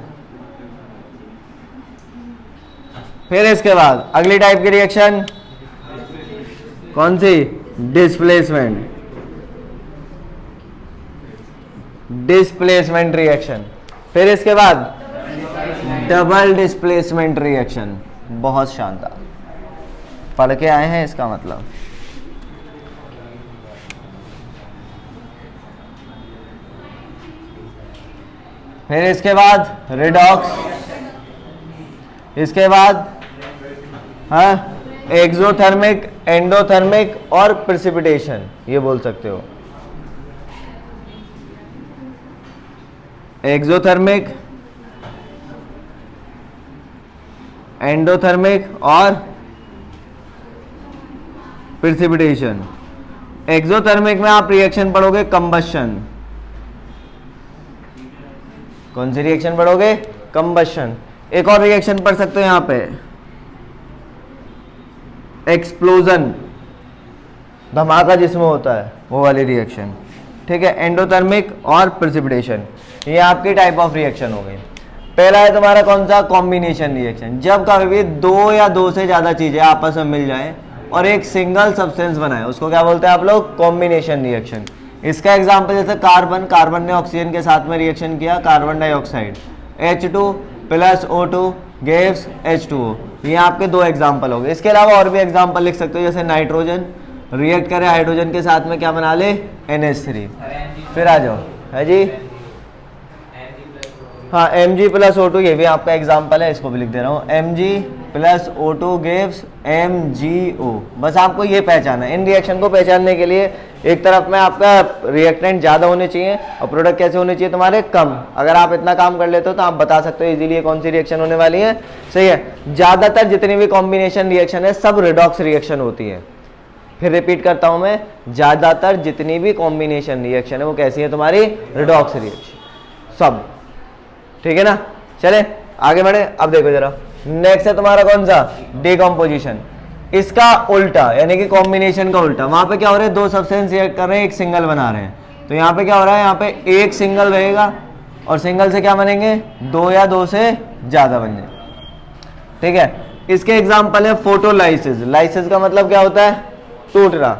Speaker 1: फिर इसके बाद अगली टाइप की रिएक्शन कौन सी? डिस्प्लेसमेंट। Displacement reaction. फिर इसके बाद डबल डिस्प्लेसमेंट रिएक्शन। बहुत शानदार, पढ़ के आए हैं इसका मतलब। फिर इसके बाद रिडॉक्स, इसके बाद हाँ एक्सोथर्मिक, एंडोथर्मिक और प्रेसिपिटेशन, ये बोल सकते हो। एक्सोथर्मिक, एंडोथर्मिक और प्रेसिपिटेशन। एक्सोथर्मिक में आप रिएक्शन पढ़ोगे कंबशन। कौन सी रिएक्शन पढ़ोगे? कंबशन। एक और रिएक्शन पढ़ सकते हो यहां पे, एक्सप्लोजन, धमाका जिसमें होता है वो वाली रिएक्शन, ठीक है। एंडोथर्मिक और प्रेसिपिटेशन, ये आपकी टाइप ऑफ रिएक्शन हो गई। पहला है तुम्हारा कौन सा? Combination reaction. जब कभी भी दो या दो से ज्यादा चीजें आपस में मिल जाएं और एक सिंगल सब्सटेंस बनाए, उसको क्या बोलते हैं आप लोग? Combination reaction. इसका एग्जांपल जैसे कार्बन, कार्बन ने ऑक्सीजन के साथ में रिएक्शन किया, carbon dioxide, H2 plus O2 gives H2O। ये आपके दो एग्जांपल हो गए। इसके अलावा और भी एग्जांपल लिख सकते हो, जैसे नाइट्रोजन रिएक्ट करे हाइड्रोजन के साथ में, क्या बना ले? NH3। फिर आ जाओ, है जी, हाँ Mg प्लस O2, ये भी आपका एग्जाम्पल है, इसको भी लिख दे रहा हूँ, Mg plus O2 gives MgO। बस आपको ये पहचाना है। इन रिएक्शन को पहचानने के लिए एक तरफ में आपका रिएक्टेंट ज़्यादा होने चाहिए और प्रोडक्ट कैसे होने चाहिए तुम्हारे? कम। अगर आप इतना काम कर लेते हो तो आप बता सकते हो इजीली कौन सी रिएक्शन होने वाली है। सही है। ज़्यादातर जितनी भी कॉम्बिनेशन रिएक्शन है सब रिडॉक्स रिएक्शन होती है। फिर रिपीट करता हूँ मैं, ज़्यादातर जितनी भी कॉम्बिनेशन रिएक्शन है वो कैसी है तुम्हारी? रिडॉक्स रिएक्शन सब, ठीक है ना। चले आगे बढ़े। अब देखो जरा, नेक्स्ट है तुम्हारा कौन सा? डिकम्पोजिशन। इसका उल्टा, यानी कि कॉम्बिनेशन का उल्टा। वहां पे क्या हो रहा है? दो सब्सटेंस रिएक्ट कर रहे हैं, एक सिंगल बना रहे हैं। तो यहाँ पे क्या हो रहा है? यहाँ पे एक सिंगल रहेगा और सिंगल से क्या बनेंगे? दो या दो से ज्यादा बन जाए, ठीक है। इसके एग्जाम्पल है फोटोलाइसिस। लाइसिस का मतलब क्या होता है? टूटना।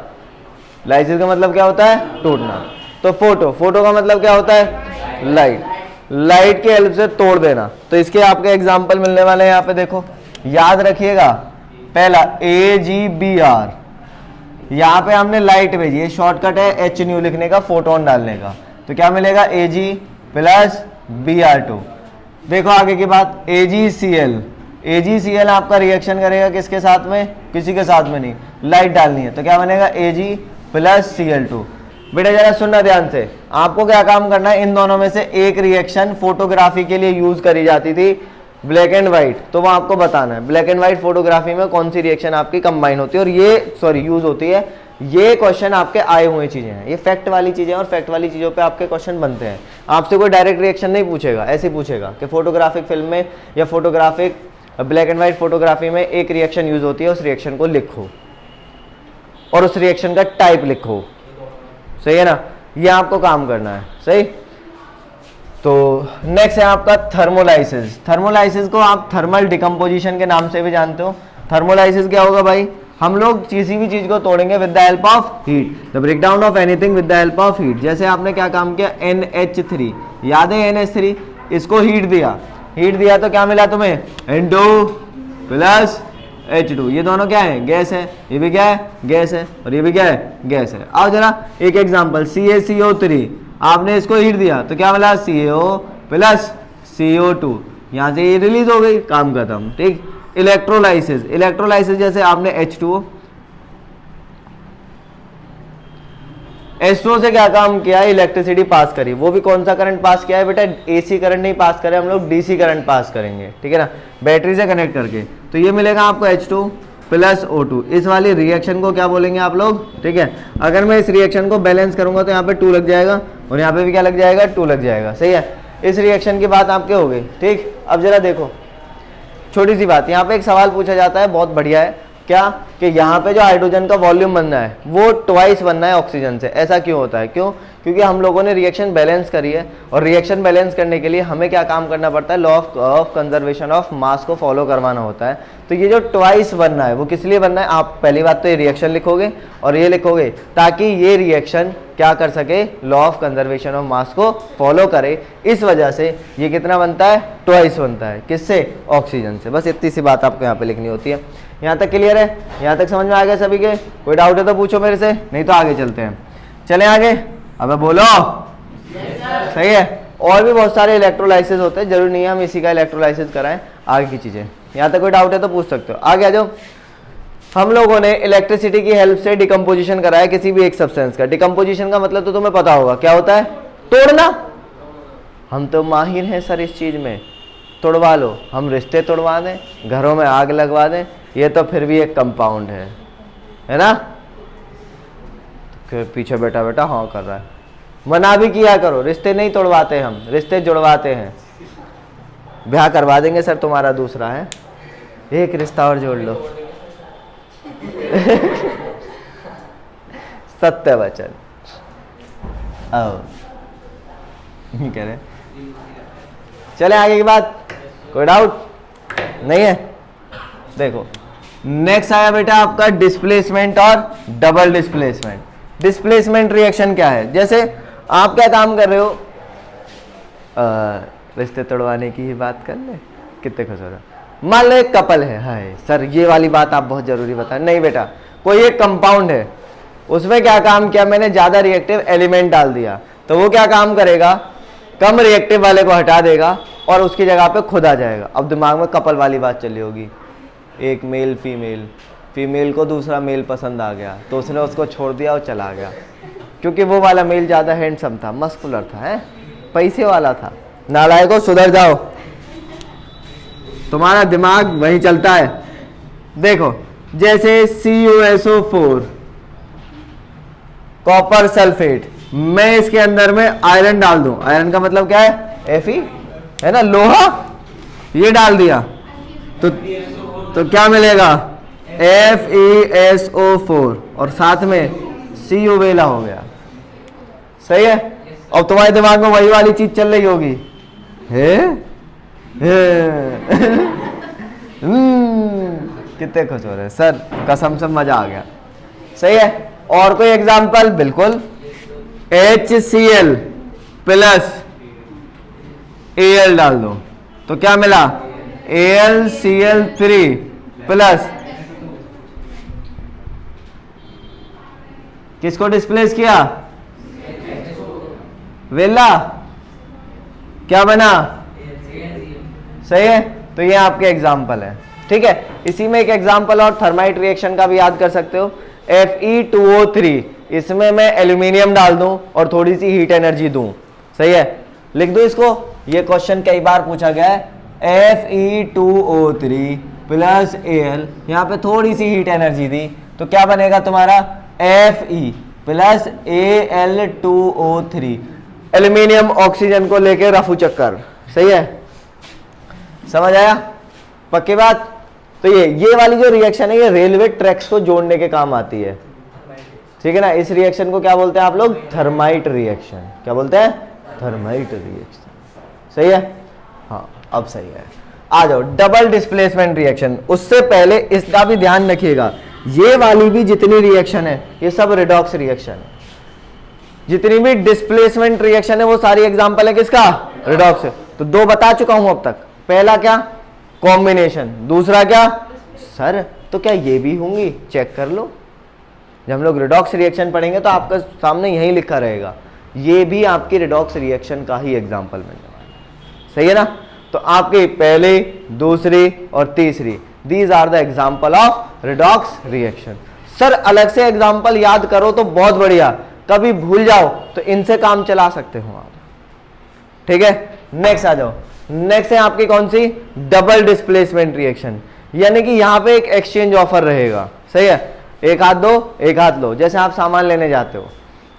Speaker 1: लाइसिस का मतलब क्या होता है? टूटना। तो फोटो का मतलब क्या होता है? लाइट। लाइट के हेल्प से तोड़ देना। तो इसके आपके एग्जाम्पल मिलने वाले हैं यहाँ पे, देखो याद रखिएगा। पहला AgBr, यहाँ पे हमने लाइट भेजी है, शॉर्टकट है HNu लिखने का, फोटोन डालने का। तो क्या मिलेगा? Ag plus Br2। देखो आगे की बात, AgCl। AgCl आपका रिएक्शन करेगा किसके साथ में? किसी के साथ में नहीं, लाइट डालनी है। तो क्या बनेगा? Ag plus Cl2। बेटा जरा सुनना ध्यान से, आपको क्या काम करना है? इन दोनों में से एक रिएक्शन फोटोग्राफी के लिए यूज करी जाती थी, ब्लैक एंड व्हाइट, तो वो आपको बताना है ब्लैक एंड व्हाइट फोटोग्राफी में कौन सी रिएक्शन आपकी कंबाइन होती है और ये यूज होती है। ये क्वेश्चन आपके आए हुए चीजें हैं, ये फैक्ट वाली चीजें और फैक्ट वाली चीजों पे आपके क्वेश्चन बनते हैं। आपसे कोई डायरेक्ट रिएक्शन नहीं पूछेगा, ऐसे पूछेगा कि फोटोग्राफिक फिल्म में या photographic black and white photography में एक रिएक्शन यूज होती है, उस रिएक्शन को लिखो और उस रिएक्शन का टाइप लिखो। सही है ना, ये आपको काम करना है। सही। तो नेक्स्ट है आपका थर्मोलाइसिस। थर्मोलाइसिस को आप थर्मल डिकम्पोजिशन के नाम से भी जानते हो। थर्मोलाइसिस क्या होगा भाई? हम लोग किसी भी चीज को तोड़ेंगे with the help of heat, the breakdown of anything with the help of heat. जैसे आपने क्या काम किया? NH3, याद है NH3, इसको हीट दिया तो क्या मिला तुम्हें? N2 plus H2। ये दोनों क्या है? गैस है। ये भी क्या है? गैस है। और ये भी क्या है? गैस है। आओ जरा एक एग्जांपल, CaCO3, आपने इसको हीट दिया तो क्या मिला? CaO plus CO2। यहाँ से ये रिलीज हो गई, काम खत्म, ठीक। इलेक्ट्रोलाइसिस। इलेक्ट्रोलाइसिस जैसे आपने H2O से क्या काम किया? इलेक्ट्रिसिटी पास करी। वो भी कौन सा करंट पास किया है बेटा? AC करंट नहीं पास करे, हम लोग DC करंट पास करेंगे, ठीक है ना, बैटरी से कनेक्ट करके। तो ये मिलेगा आपको H2 प्लस O2। इस वाली रिएक्शन को क्या बोलेंगे आप लोग? ठीक है। अगर मैं इस रिएक्शन को बैलेंस करूंगा तो यहाँ पे 2 लग जाएगा और यहाँ पे भी क्या लग जाएगा? 2 लग जाएगा। सही है। इस रिएक्शन की बात आपके हो गई, ठीक। अब जरा देखो छोटी सी बात, यहाँ पे एक सवाल पूछा जाता है, बहुत बढ़िया है, क्या कि यहाँ पे जो हाइड्रोजन का वॉल्यूम बनना है वो ट्वाइस बनना है ऑक्सीजन से। ऐसा क्यों होता है? क्यों? क्योंकि हम लोगों ने रिएक्शन बैलेंस करी है और रिएक्शन बैलेंस करने के लिए हमें क्या काम करना पड़ता है? Law of conservation of mass को फॉलो करवाना होता है। तो ये जो ट्वाइस बनना है वो किस लिए बनना है? आप पहली बात तो ये रिएक्शन लिखोगे और ये लिखोगे ताकि ये रिएक्शन क्या कर सके? Law of conservation of mass को फॉलो करे। इस वजह से ये कितना बनता है? ट्वाइस बनता है। किससे? ऑक्सीजन से। बस इतनी सी बात आपको यहाँ पे लिखनी होती है। यहाँ तक क्लियर है? यहाँ तक समझ में आ गया सभी के? कोई डाउट है तो पूछो मेरे से, नहीं तो आगे चलते हैं। चलें आगे। अबे बोलो। सही है। और भी बहुत सारे इलेक्ट्रोलाइसिस होते हैं, जरूरी नहीं है हम इसी का इलेक्ट्रोलाइसिस कराएं। आगे की चीजें, यहाँ तक कोई डाउट है तो पूछ सकते हो। आगे आ जाओ। हम लोगों ने इलेक्ट्रिसिटी की हेल्प से डिकम्पोजिशन कराया किसी भी एक सब्सटेंस का। डिकम्पोजिशन का मतलब तो तुम्हें पता होगा क्या होता है, तोड़ना। हम तो माहिर हैं सर इस चीज में, तोड़वा लो। हम रिश्ते तोड़वा दें, घरों में आग लगवा दें, ये तो फिर भी एक कंपाउंड है ना। तो पीछे बेटा बेटा हाँ कर रहा है, मना भी किया करो। रिश्ते नहीं तोड़वाते हम, रिश्ते जुड़वाते हैं। ब्याह करवा देंगे सर तुम्हारा दूसरा है, एक रिश्ता और जोड़ लो। सत्य वचन। आओ कह रहे चले आगे की बात, कोई डाउट नहीं है। देखो नेक्स्ट आया बेटा आपका डिस्प्लेसमेंट और डबल डिस्प्लेसमेंट। डिस्प्लेसमेंट रिएक्शन क्या है, जैसे आप क्या काम कर रहे हो, रिश्ते तोड़वाने की ही बात कर ले, कितने खुश हो रहे हो। मान लो एक कपल है, हाय सर ये वाली बात आप बहुत जरूरी बताएं। नहीं बेटा, कोई एक कंपाउंड है, उसमें क्या काम किया मैंने, ज्यादा रिएक्टिव एलिमेंट डाल दिया, तो वो क्या काम करेगा, कम रिएक्टिव वाले को हटा देगा और उसकी जगह पे खुद आ जाएगा। अब दिमाग में कपल वाली बात चली होगी, एक मेल फीमेल, फीमेल को दूसरा मेल पसंद आ गया तो उसने उसको छोड़ दिया और चला गया, क्योंकि वो वाला मेल ज़्यादा हैंडसम था, मस्कुलर था, है पैसे वाला था। नालायकों सुधर जाओ, तुम्हारा दिमाग वही चलता है। देखो जैसे CuSO4 कॉपर सल्फेट, मैं इसके अंदर में आयरन डाल दूं, आयरन का मतलब क्या है, Fe है ना, लोहा, ये डाल दिया तो क्या मिलेगा, FeSO4 और साथ में Cu वेला हो गया। सही है। अब तुम्हारे दिमाग में वही वाली चीज चल रही होगी, कितने खुश हो रहे हैं सर, कसम से मजा आ गया। सही है। और कोई एग्जांपल, बिल्कुल, HCl प्लस Al डाल दो तो क्या मिला, AlCl3 प्लस, किसको डिस्प्लेस किया, वेला, क्या बना, सही है। तो ये आपके एग्जाम्पल है, ठीक है। इसी में एक एग्जाम्पल और थर्माइट रिएक्शन का भी याद कर सकते हो, Fe2O3, इसमें मैं एल्यूमिनियम डाल दूं और थोड़ी सी हीट एनर्जी दूं, सही है। लिख दो इसको, ये क्वेश्चन कई बार पूछा गया है, Fe2O3 प्लस Al, यहाँ पे थोड़ी सी हीट एनर्जी दी तो क्या बनेगा तुम्हारा, Fe plus Al2O3, aluminium oxygen को लेके रफू चक्कर, सही है। समझ आया, पक्की बात। तो ये वाली जो रिएक्शन है ये रेलवे ट्रैक्स को जोड़ने के काम आती है, ठीक है ना। इस रिएक्शन को क्या बोलते हैं आप लोग, थर्माइट रिएक्शन। क्या बोलते हैं, थर्माइट रिएक्शन, सही है। हाँ अब सही है। आ जाओ डबल डिस्प्लेसमेंट रिएक्शन। उससे पहले इसका भी ध्यान रखिएगा, ये वाली भी जितनी रिएक्शन है ये सब रिडॉक्स रिएक्शन है। जितनी भी डिस्प्लेसमेंट रिएक्शन है वो सारी एग्जांपल है किसका, रिडॉक्स। तो दो बता चुका हूं अब तक। पहला क्या, कॉम्बिनेशन। दूसरा क्या, सर तो क्या ये भी होंगी, चेक कर लो। जब हम लोग रिडॉक्स रिएक्शन पढ़ेंगे तो आपका सामने यही लिखा रहेगा, ये भी आपकी रिडॉक्स रिएक्शन का ही एग्जाम्पल मिलने वाला है, सही है ना। तो आपकी पहली, दूसरी और तीसरी, these are the example of redox reaction. Sir अलग से एग्जाम्पल याद करो तो बहुत बढ़िया, कभी भूल जाओ तो इनसे काम चला सकते हो आप, ठीक है। नेक्स्ट आ जाओ। नेक्स्ट है आपकी कौन सी, डबल डिस्प्लेसमेंट रिएक्शन, यानी कि यहां पे एक एक्सचेंज ऑफर रहेगा, सही है। एक हाथ दो एक हाथ लो, जैसे आप सामान लेने जाते हो,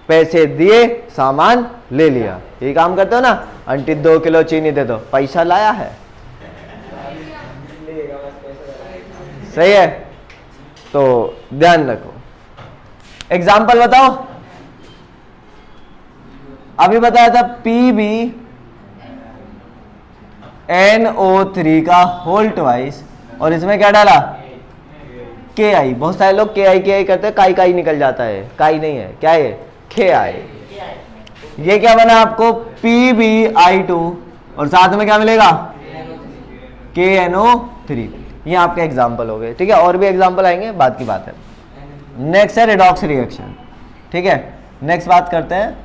Speaker 1: पैसे दिए सामान ले लिया, यही काम करते हो ना। आंटी 2 किलो चीनी दे दो, पैसा लाया है, सही है। तो ध्यान रखो, एग्जाम्पल बताओ। अभी बताया था PbNO3 का होल ट्वाइस, और इसमें क्या डाला, Ki। बहुत सारे लोग Ki करते हैं, काई काई निकल जाता है, काई नहीं है, क्या है, Ki। ये क्या बना आपको, PbI2 और साथ में क्या मिलेगा, KNO3। ये आपके एग्जाम्पल हो गए, ठीक है। और भी एग्जाम्पल आएंगे, बाद की बात है। नेक्स्ट है रिडॉक्स रिएक्शन, ठीक है। नेक्स्ट बात करते हैं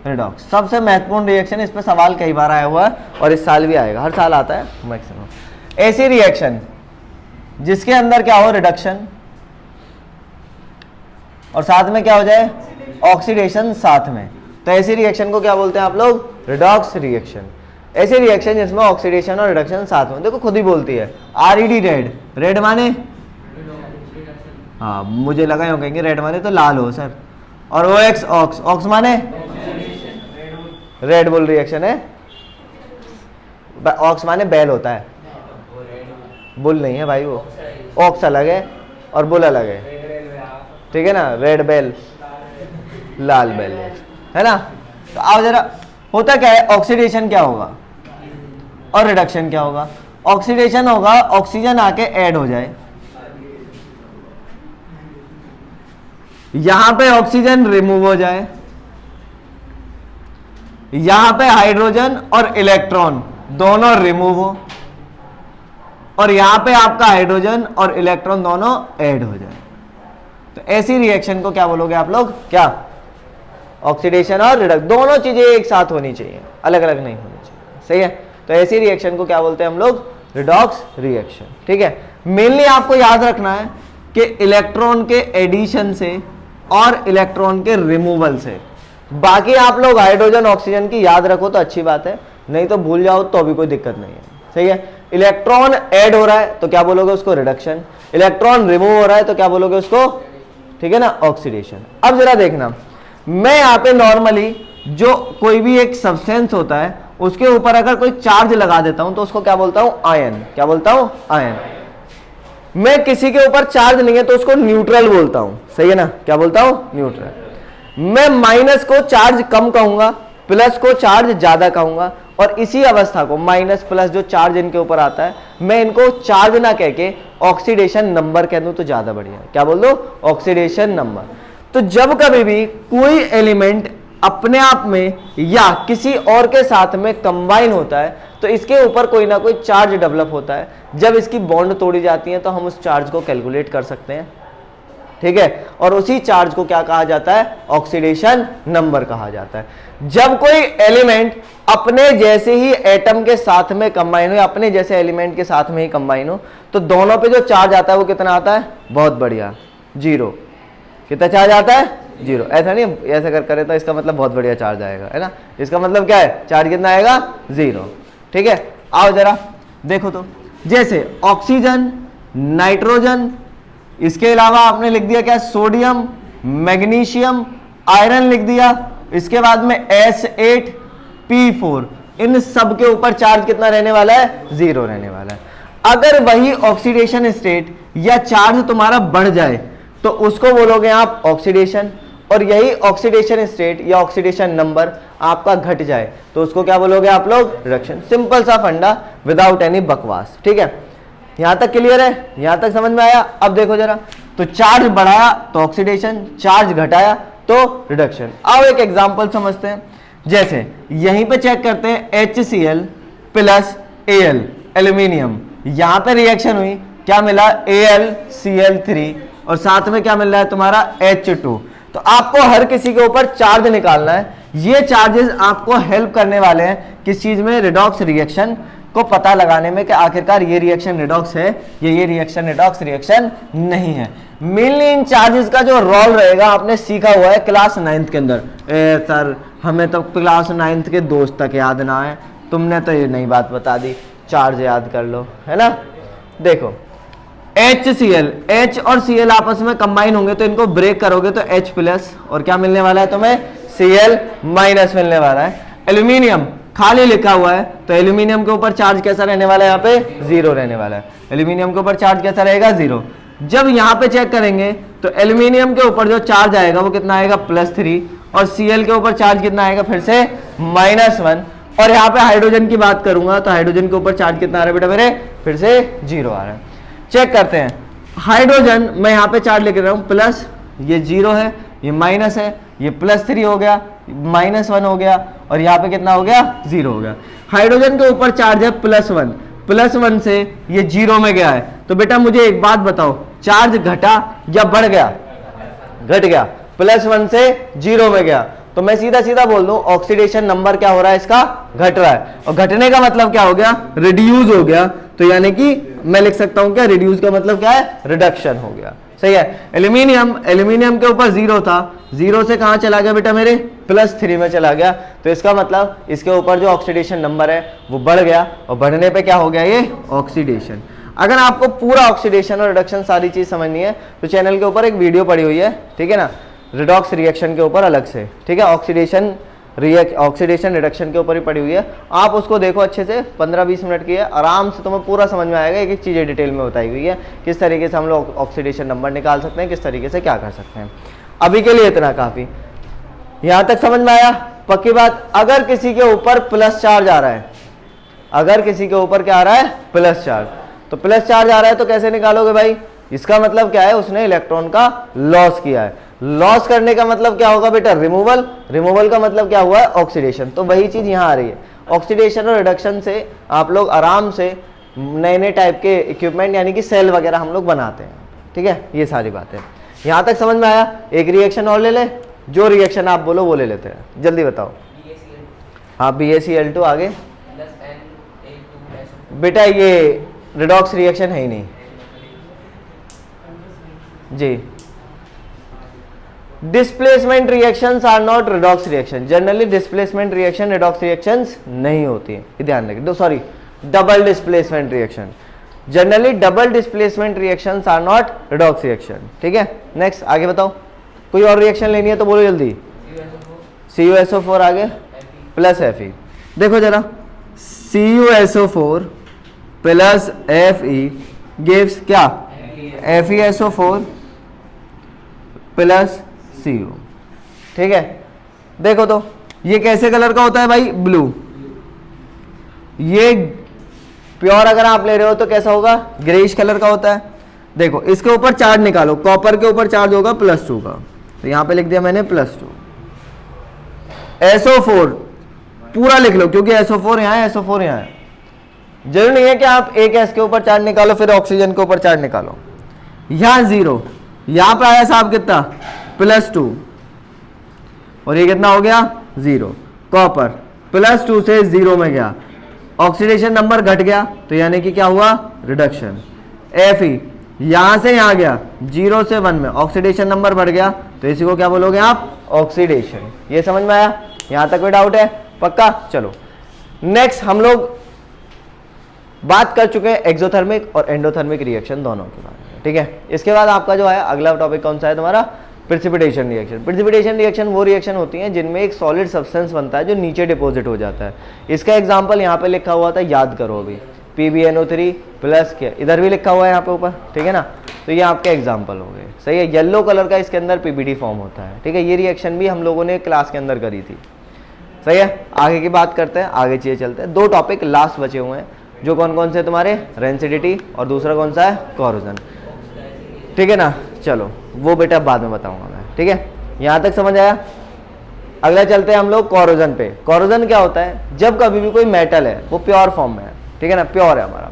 Speaker 1: रिडॉक्स। सबसे महत्वपूर्ण रिएक्शन, इस पे सवाल कई बार आया हुआ है और इस साल भी आएगा, हर साल आता है मैक्सिमम। ऐसी रिएक्शन जिसके अंदर क्या हो, रिडक्शन और साथ में क्या हो जाए, ऑक्सीडेशन साथ में, तो ऐसी रिएक्शन को क्या बोलते हैं आप लोग, रिडॉक्स रिएक्शन। ऐसी रिएक्शन जिसमें ऑक्सीडेशन और रिडक्शन साथ में, देखो खुद ही बोलती है। RED रेड, रेड माने, हाँ मुझे लगा यूं कहेंगे रेड माने तो लाल हो सर, और OX ऑक्स, ऑक्स माने रेड बुल रिएक्शन है, ऑक्स माने बैल होता है, बुल नहीं है भाई, वो ऑक्स अलग है और बुल अलग है, ठीक है ना, रेड बेल लाल बेल है ना। तो आओ जरा, होता क्या है, ऑक्सीडेशन क्या होगा और रिडक्शन क्या होगा। ऑक्सीडेशन होगा ऑक्सीजन आके ऐड हो जाए, यहां पे ऑक्सीजन रिमूव हो जाए, यहां पे हाइड्रोजन और इलेक्ट्रॉन दोनों रिमूव हो, और यहां पे आपका हाइड्रोजन और इलेक्ट्रॉन दोनों ऐड हो जाए। तो ऐसी रिएक्शन को क्या बोलोगे आप लोग, क्या, ऑक्सीडेशन और रिडक्शन, दोनों चीजें एक साथ होनी चाहिए, अलग अलग नहीं होनी चाहिए, सही है। तो ऐसी रिएक्शन को क्या बोलते हैं हम लोग, रिडॉक्स रिएक्शन, ठीक है। मेनली आपको याद रखना है कि इलेक्ट्रॉन के एडिशन से और इलेक्ट्रॉन के रिमूवल से, बाकी आप लोग हाइड्रोजन ऑक्सीजन की याद रखो तो अच्छी बात है, नहीं तो भूल जाओ तो भी कोई दिक्कत नहीं है, सही है। इलेक्ट्रॉन ऐड हो रहा है तो क्या बोलोगे उसको, रिडक्शन। इलेक्ट्रॉन रिमूव हो रहा है तो क्या बोलोगे उसको, ठीक है ना, ऑक्सीडेशन। अब जरा देखना, मैं यहाँ पे नॉर्मली जो कोई भी एक सब्सटेंस होता है उसके ऊपर अगर कोई चार्ज लगा देता हूं तो उसको क्या बोलता हूं, आयन। क्या बोलता हूं, आयन। मैं किसी के ऊपर चार्ज नहीं है तो उसको न्यूट्रल बोलता हूं, सही है ना, क्या बोलता हूं, न्यूट्रल। मैं माइनस को चार्ज कम कहूंगा, प्लस को चार्ज ज्यादा कहूंगा, और इसी अवस्था को माइनस प्लस जो चार्ज इनके ऊपर आता है, मैं इनको चार्ज ना कह के ऑक्सीडेशन नंबर कह दूं तो ज्यादा बढ़िया है। क्या बोल दो, ऑक्सीडेशन नंबर। तो जब कभी भी कोई एलिमेंट अपने आप में या किसी और के साथ में कंबाइन होता है तो इसके ऊपर कोई ना कोई चार्ज डेवलप होता है। जब इसकी बॉन्ड तोड़ी जाती है तो हम उस चार्ज को कैलकुलेट कर सकते हैं, ठीक है, और उसी चार्ज को क्या कहा जाता है, ऑक्सीडेशन नंबर कहा जाता है। जब कोई एलिमेंट अपने जैसे ही एटम के साथ में कंबाइन हो या अपने जैसे एलिमेंट के साथ में ही कंबाइन हो तो दोनों पे जो चार्ज आता है वो कितना आता है, बहुत बढ़िया, 0। कितना चार्ज आता है, 0। ऐसा नहीं ऐसा कर करे तो इसका मतलब बहुत बढ़िया चार्ज आएगा, है ना, इसका मतलब क्या है, चार्ज कितना आएगा, 0, ठीक है। आओ जरा देखो तो, जैसे ऑक्सीजन, नाइट्रोजन, इसके अलावा आपने लिख दिया क्या, सोडियम, मैग्नीशियम, आयरन लिख दिया, इसके बाद में S8P4, इन सब के ऊपर चार्ज कितना रहने वाला है, 0 रहने वाला है। अगर वही ऑक्सीडेशन स्टेट या चार्ज तुम्हारा बढ़ जाए तो उसको बोलोगे आप ऑक्सीडेशन, और यही ऑक्सीडेशन स्टेट या ऑक्सीडेशन नंबर आपका घट जाए तो उसको क्या बोलोगे आप लोग, रिडक्शन। सिंपल सा फंडा, विदाउट एनी बकवास, ठीक है। यहां तक क्लियर है, यहां तक समझ में आया। अब देखो जरा, तो चार्ज बढ़ाया तो ऑक्सीडेशन, चार्ज घटाया तो रिडक्शन। अब एक एग्जांपल समझते हैं, जैसे यहीं पे चेक करते हैं HCl प्लस Al, एल्यूमिनियम, यहां पे रिएक्शन हुई, क्या मिला, AlCl3, और साथ में क्या मिल रहा है तुम्हारा, H2। तो आपको हर किसी के ऊपर चार्ज निकालना है। ये चार्जेस आपको हेल्प करने वाले हैं किस चीज में, रिडॉक्स रिएक्शन को पता लगाने में कि आखिरकार ये रिएक्शन रिडॉक्स है या ये रिएक्शन रिडॉक्स रिएक्शन नहीं है। मेनली इन चार्जेस का जो रोल रहेगा आपने सीखा हुआ है क्लास 9th के अंदर। सर हमें तो क्लास 9th के दोस्त तक याद ना है, तुमने तो ये नई बात बता दी, चार्ज याद कर लो, है ना। देखो HCl, H और Cl आपस में कंबाइन होंगे तो इनको ब्रेक करोगे तो H प्लस, और क्या मिलने वाला है तुम्हें, Cl माइनस मिलने वाला है। एल्यूमिनियम खाली लिखा हुआ है तो एल्यूमिनियम के ऊपर चार्ज कैसा रहने वाला है, यहाँ पे 0 रहने वाला है। एल्यूमिनियम के ऊपर चार्ज कैसा रहेगा, 0। जब यहाँ पे चेक करेंगे तो एल्यूमिनियम के ऊपर जो चार्ज आएगा वो कितना आएगा, +3, और Cl के ऊपर चार्ज कितना आएगा, फिर से -1। और यहाँ पे हाइड्रोजन की बात करूंगा तो हाइड्रोजन के ऊपर चार्ज कितना आ रहा है बेटा मेरे, फिर से 0 आ रहा है। चेक करते हैं, हाइड्रोजन मैं यहाँ पे चार्ज लिख रहा हूँ प्लस, ये 0 है, ये माइनस है, ये +3 हो गया, -1 हो गया, और यहाँ पे कितना हो गया, 0 हो गया। हाइड्रोजन के ऊपर चार्ज है +1, +1 से ये 0 में गया है। तो बेटा मुझे एक बात बताओ, चार्ज घटा या बढ़ गया, घट गया, +1 से 0 में गया, तो मैं सीधा सीधा बोल दूं ऑक्सीडेशन नंबर क्या हो रहा है, इसका घट रहा है, और घटने का मतलब क्या हो गया, रिड्यूस हो गया। तो यानी कि मैं लिख सकता हूं क्या, रिड्यूस का मतलब क्या है, रिडक्शन हो गया। सही है। एल्यूमिनियम के ऊपर 0 था, 0 से कहां चला गया बेटा मेरे, +3 में चला गया। तो इसका मतलब इसके ऊपर जो ऑक्सीडेशन नंबर है वो बढ़ गया, और बढ़ने पे क्या हो गया, ये ऑक्सीडेशन। अगर आपको पूरा ऑक्सीडेशन और रिडक्शन सारी चीज समझनी है तो चैनल के ऊपर एक वीडियो पड़ी हुई है, ठीक है ना, रिडॉक्स रिएक्शन के ऊपर अलग से, ठीक है, ऑक्सीडेशन रिडक्शन के ऊपर ही पड़ी हुई है। आप उसको देखो अच्छे से, 15-20 मिनट की है, आराम से तुम्हें पूरा समझ में आएगा, एक एक चीज़ें डिटेल में बताई हुई है, किस तरीके से हम लोग ऑक्सीडेशन नंबर निकाल सकते हैं, किस तरीके से क्या कर सकते हैं। अभी के लिए इतना काफ़ी, यहाँ तक समझ में आया। पक्की बात, अगर किसी के ऊपर प्लस चार्ज आ रहा है, अगर किसी के ऊपर क्या आ रहा है, प्लस चार्ज, तो प्लस चार्ज आ रहा है तो कैसे निकालोगे भाई, इसका मतलब क्या है, उसने इलेक्ट्रॉन का लॉस किया है। लॉस करने का मतलब क्या होगा बेटा, रिमूवल। रिमूवल का मतलब क्या हुआ है, ऑक्सीडेशन। तो वही चीज यहां आ रही है, ऑक्सीडेशन और रिडक्शन से आप लोग आराम से नए नए टाइप के इक्विपमेंट यानी कि सेल वगैरह हम लोग बनाते हैं, ठीक है। ये सारी बातें यहां तक समझ में आया। एक रिएक्शन और ले ले, जो रिएक्शन आप बोलो वो ले लेते हैं, जल्दी बताओ। हाँ, BaCl2 आगे बेटा, ये रिडॉक्स रिएक्शन है ही नहीं जी। Displacement reactions are not redox reaction. Generally displacement reaction redox reactions नहीं होती है, ये ध्यान रखिए। Sorry, double displacement reaction, generally double displacement reactions are not redox reaction, ठीक है। नेक्स्ट आगे बताओ, कोई और रिएक्शन लेनी है तो बोलो जल्दी। CuSO4 आगे प्लस Fe। देखो जरा, CuSO4 प्लस Fe गिव्स क्या, FeSO4 प्लस Cu, ठीक है। देखो तो ये कैसे कलर का होता है भाई, ब्लू। ये प्योर अगर आप ले रहे हो तो कैसा होगा, ग्रेइश कलर का होता है। देखो इसके ऊपर चार्ज निकालो, कॉपर के ऊपर चार्ज होगा +2 का, तो यहां पे लिख दिया मैंने +2। SO4 पूरा लिख लो, क्योंकि SO4 यहाँ है, SO4 यहाँ है। जरूरी नहीं है कि आप एक S के ऊपर चार्ज निकालो फिर ऑक्सीजन के ऊपर चार्ज निकालो। यहां 0, यहां पे आया साहब कितना, +2, और ये कितना हो गया 0। कॉपर +2 से 0 में गया, ऑक्सीडेशन नंबर घट गया, तो यानी कि क्या हुआ, रिडक्शन। Fe यहां से यहां गया, 0 से 1 में, ऑक्सीडेशन नंबर बढ़ गया, तो इसी को क्या बोलोगे आप, ऑक्सीडेशन। ये समझ में आया, यहां तक कोई डाउट है, पक्का। चलो नेक्स्ट हम लोग बात कर चुके हैं एक्सोथर्मिक और एंडोथर्मिक रिएक्शन दोनों के बारे में, ठीक है। इसके बाद आपका जो है अगला टॉपिक कौन सा है तुम्हारा, प्रिसिपिटेशन रिएक्शन। प्रिसिपिटेशन रिएक्शन वो रिएक्शन होती है जिनमें एक सॉलिड सब्सटेंस बनता है जो नीचे डिपॉजिट हो जाता है। इसका एग्जांपल यहाँ पे लिखा हुआ था, याद करो अभी, PbNO3 प्लस क्या, इधर भी लिखा हुआ है यहाँ पे ऊपर, ठीक है ना। तो ये आपके एग्जाम्पल हो गए, सही है। येलो कलर का इसके अंदर PBD फॉर्म होता है, ठीक है। ये रिएक्शन भी हम लोगों ने क्लास के अंदर करी थी, सही है। आगे की बात करते हैं, आगे चीज़ें चलते हैं। 2 टॉपिक लास्ट बचे हुए हैं, जो कौन कौन से तुम्हारे, रेंसिडिटी और दूसरा कौन सा है, कोरोजन, ठीक है ना। चलो वो बेटा बाद में बताऊंगा मैं, ठीक है। यहाँ तक समझ आया। अगला चलते हैं हम लोग कोरोजन पे। कोरोजन क्या होता है, जब कभी भी कोई मेटल है वो प्योर फॉर्म में है, ठीक है ना, प्योर है हमारा,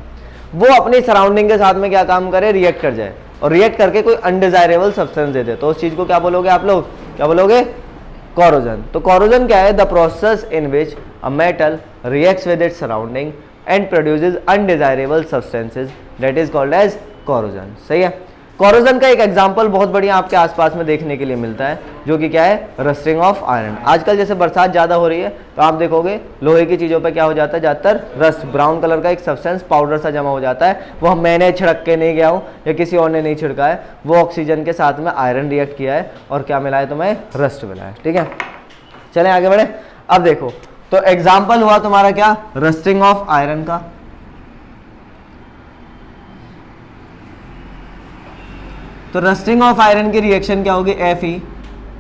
Speaker 1: वो अपनी सराउंडिंग के साथ में क्या काम करे, रिएक्ट कर जाए, और रिएक्ट करके कोई अनडिजायरेबल सब्सटेंस दे दे, तो उस चीज को क्या बोलोगे आप लोग, क्या बोलोगे, कोरोजन। तो कोरोजन क्या है, the process in which a metal reacts with its surrounding and produces undesirable substances, that is called as corrosion, सही है। कोरोजन का एक एग्जांपल बहुत बढ़िया आपके आसपास में देखने के लिए मिलता है, जो कि क्या है, रस्टिंग ऑफ आयरन। आजकल जैसे बरसात ज़्यादा हो रही है तो आप देखोगे लोहे की चीज़ों पे क्या हो जाता है, ज़्यादातर रस्ट, ब्राउन कलर का एक सब्सटेंस पाउडर सा जमा हो जाता है। वो मैंने छिड़क के नहीं गया हूँ या किसी और ने नहीं छिड़का है, वो ऑक्सीजन के साथ में आयरन रिएक्ट किया है और क्या मिला है तुम्हें, रस्ट मिला है, ठीक है। चलें आगे बढ़े। अब देखो तो एग्जाम्पल हुआ तुम्हारा क्या, रस्टिंग ऑफ आयरन का। तो रस्टिंग ऑफ आयरन की रिएक्शन क्या होगी, Fe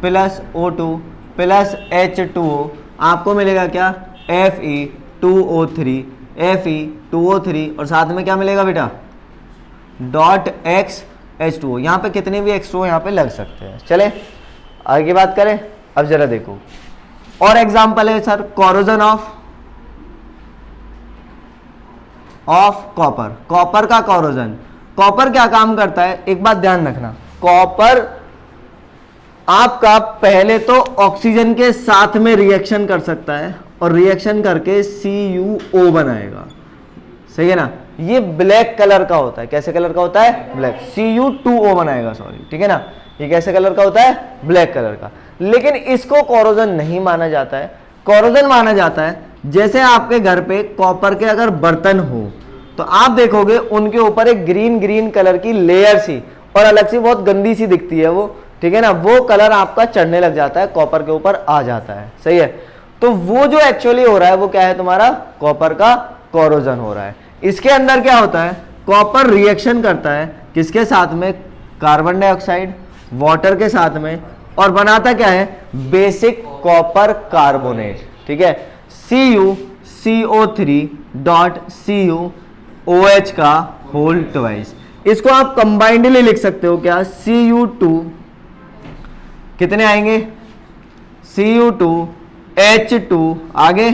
Speaker 1: plus O2 plus H2O, आपको मिलेगा क्या, Fe2O3, Fe2O3, और साथ में क्या मिलेगा बेटा, .X H2O। यहाँ पे कितने भी X2O यहाँ पे लग सकते हैं। चले आगे की बात करें। अब जरा देखो और एग्जाम्पल है sir, corrosion of copper. Copper का कोरोजन, कॉपर क्या काम करता है, एक बात ध्यान रखना, कॉपर आपका पहले तो ऑक्सीजन के साथ में रिएक्शन कर सकता है और रिएक्शन करके CuO बनाएगा, सही है ना। ये ब्लैक कलर का होता है, कैसे कलर का होता है, ब्लैक, Cu2O बनाएगा, सॉरी, ठीक है ना। ये कैसे कलर का होता है, ब्लैक कलर का। लेकिन इसको कोरोजन नहीं माना जाता है। कोरोजन माना जाता है जैसे आपके घर पे कॉपर के अगर बर्तन हो तो आप देखोगे उनके ऊपर एक ग्रीन ग्रीन कलर की लेयर सी और अलग सी बहुत गंदी सी दिखती है वो, ठीक है ना, वो कलर आपका चढ़ने लग जाता है, कॉपर के ऊपर आ जाता है, सही है। तो वो जो एक्चुअली हो रहा है वो क्या है, तुम्हारा कॉपर का कोरोजन हो रहा है। इसके अंदर क्या होता है, कॉपर रिएक्शन करता है किसके साथ में, कार्बन डाइऑक्साइड, वाटर के साथ में, और बनाता क्या है, बेसिक कॉपर कार्बोनेट, ठीक है, CuCO3.CuOH का होल ट्वाइस। इसको आप कंबाइंडली लिख सकते हो क्या, Cu2 कितने आएंगे, Cu2H2 आगे,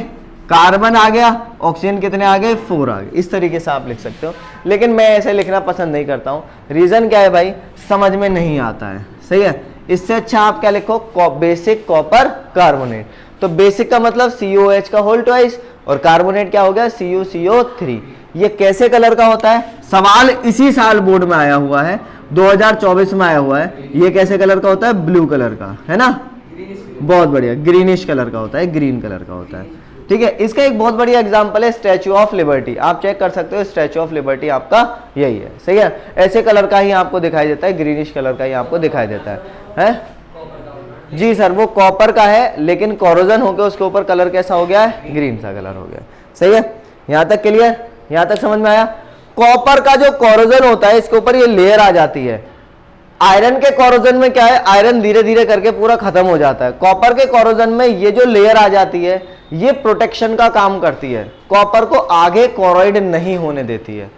Speaker 1: कार्बन आ गया, ऑक्सीजन कितने आ गए, 4 आ गए। इस तरीके से आप लिख सकते हो, लेकिन मैं ऐसे लिखना पसंद नहीं करता हूं। रीजन क्या है भाई, समझ में नहीं आता है, सही है। इससे अच्छा आप क्या लिखो, बेसिक कॉपर कार्बोनेट। तो बेसिक का मतलब COH का होल ट्वाइस और कार्बोनेट क्या हो गया, CuCO3। ये कैसे कलर का होता है, सवाल इसी साल बोर्ड में आया हुआ है, 2024 में आया हुआ है। ये कैसे कलर का होता है, ब्लू कलर का, है ना, बहुत बढ़िया, ग्रीनिश कलर का होता है, ग्रीन कलर का होता है, ठीक है। इसका एक बहुत बढ़िया एग्जांपल है स्टैच्यू ऑफ लिबर्टी, आप चेक कर सकते हो, स्टैच्यू ऑफ लिबर्टी आपका यही है, सही है। ऐसे कलर का ही आपको दिखाई देता है, ग्रीनिश कलर का ही आपको दिखाई देता है? जी सर, वो कॉपर का है, लेकिन कोरोजन होकर उसके ऊपर कलर कैसा हो गया है, ग्रीन सा कलर हो गया, सही है। यहां तक क्लियर, यहां तक समझ में आया। कॉपर का जो कोरोजन होता है इसके ऊपर ये लेयर आ जाती है। आयरन के कोरोजन में क्या है, आयरन धीरे धीरे करके पूरा खत्म हो जाता है। कॉपर के कोरोजन में ये जो लेयर आ जाती है ये प्रोटेक्शन का काम करती है, कॉपर को आगे कोरोइड नहीं होने देती है।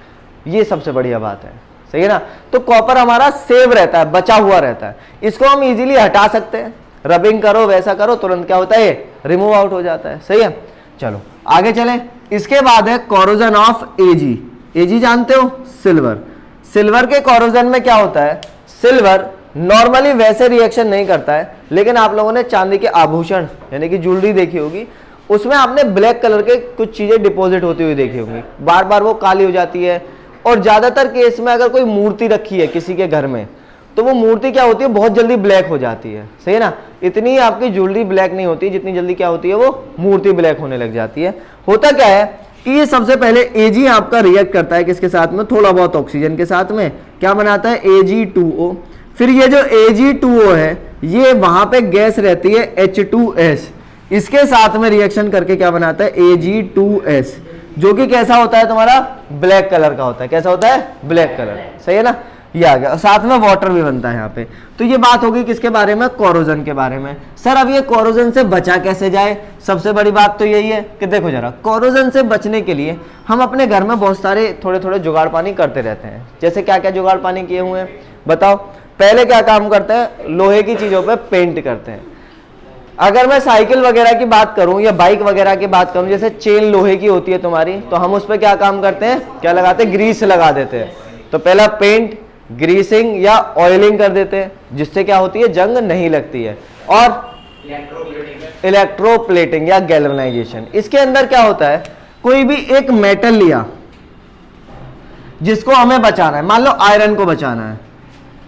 Speaker 1: ये सबसे बढ़िया बात है, सही है ना। तो कॉपर हमारा सेव रहता है, बचा हुआ रहता है। इसको हम इजीली हटा सकते हैं, रबिंग करो, वैसा करो, तुरंत क्या होता है, रिमूव आउट हो जाता है, सही है। चलो आगे चले। इसके बाद है कोरोजन ऑफ Ag। Ag जानते हो, सिल्वर। सिल्वर के कोरोजन में क्या होता है, सिल्वर नॉर्मली वैसे रिएक्शन नहीं करता है, लेकिन आप लोगों ने चांदी के आभूषण यानी कि ज्वेलरी देखी होगी, उसमें आपने ब्लैक कलर के कुछ चीजें डिपॉजिट होती हुई देखी होंगी, बार बार वो काली हो जाती है। और ज्यादातर केस में अगर कोई मूर्ति रखी है किसी के घर में तो वो मूर्ति क्या होती है, बहुत जल्दी ब्लैक हो जाती है, सही है ना। इतनी आपकी ज्वेलरी ब्लैक नहीं होती जितनी जल्दी क्या होती है, वो मूर्ति ब्लैक होने लग जाती है। होता क्या है कि ये सबसे पहले Ag आपका रिएक्ट करता है किसके साथ में, थोड़ा बहुत ऑक्सीजन के साथ में, क्या बनाता है, Ag2O। फिर ये जो Ag2O है ये वहां पे गैस रहती है H2S, इसके साथ में रिएक्शन करके क्या बनाता है, Ag2S, जो कि कैसा होता है, तुम्हारा ब्लैक कलर का होता है। कैसा होता है, ब्लैक कलर, सही है ना। ये आ गया, साथ में वाटर भी बनता है यहाँ पे। तो ये बात होगी किसके बारे में, कोरोजन के बारे में। सर अब ये कोरोजन से बचा कैसे जाए, सबसे बड़ी बात तो यही है कि देखो जरा, कोरोजन से बचने के लिए हम अपने घर में बहुत सारे थोड़े थोड़े जुगाड़ पानी करते रहते हैं। जैसे क्या क्या जुगाड़ पानी किए हुए हैं बताओ। पहले क्या काम करते हैं, लोहे की चीजों पर पेंट करते हैं। अगर मैं साइकिल वगैरह की बात करूं या बाइक वगैरह की बात करूं, जैसे चेन लोहे की होती है तुम्हारी, तो हम उस पर क्या काम करते हैं, क्या लगाते हैं, ग्रीस लगा देते हैं। तो पहला पेंट, ग्रीसिंग या ऑयलिंग कर देते हैं, जिससे क्या होती है, जंग नहीं लगती है। और इलेक्ट्रोप्लेटिंग या गैल्वेनाइजेशन, इसके अंदर क्या होता है, कोई भी एक मेटल लिया जिसको हमें बचाना है, मान लो आयरन को बचाना है,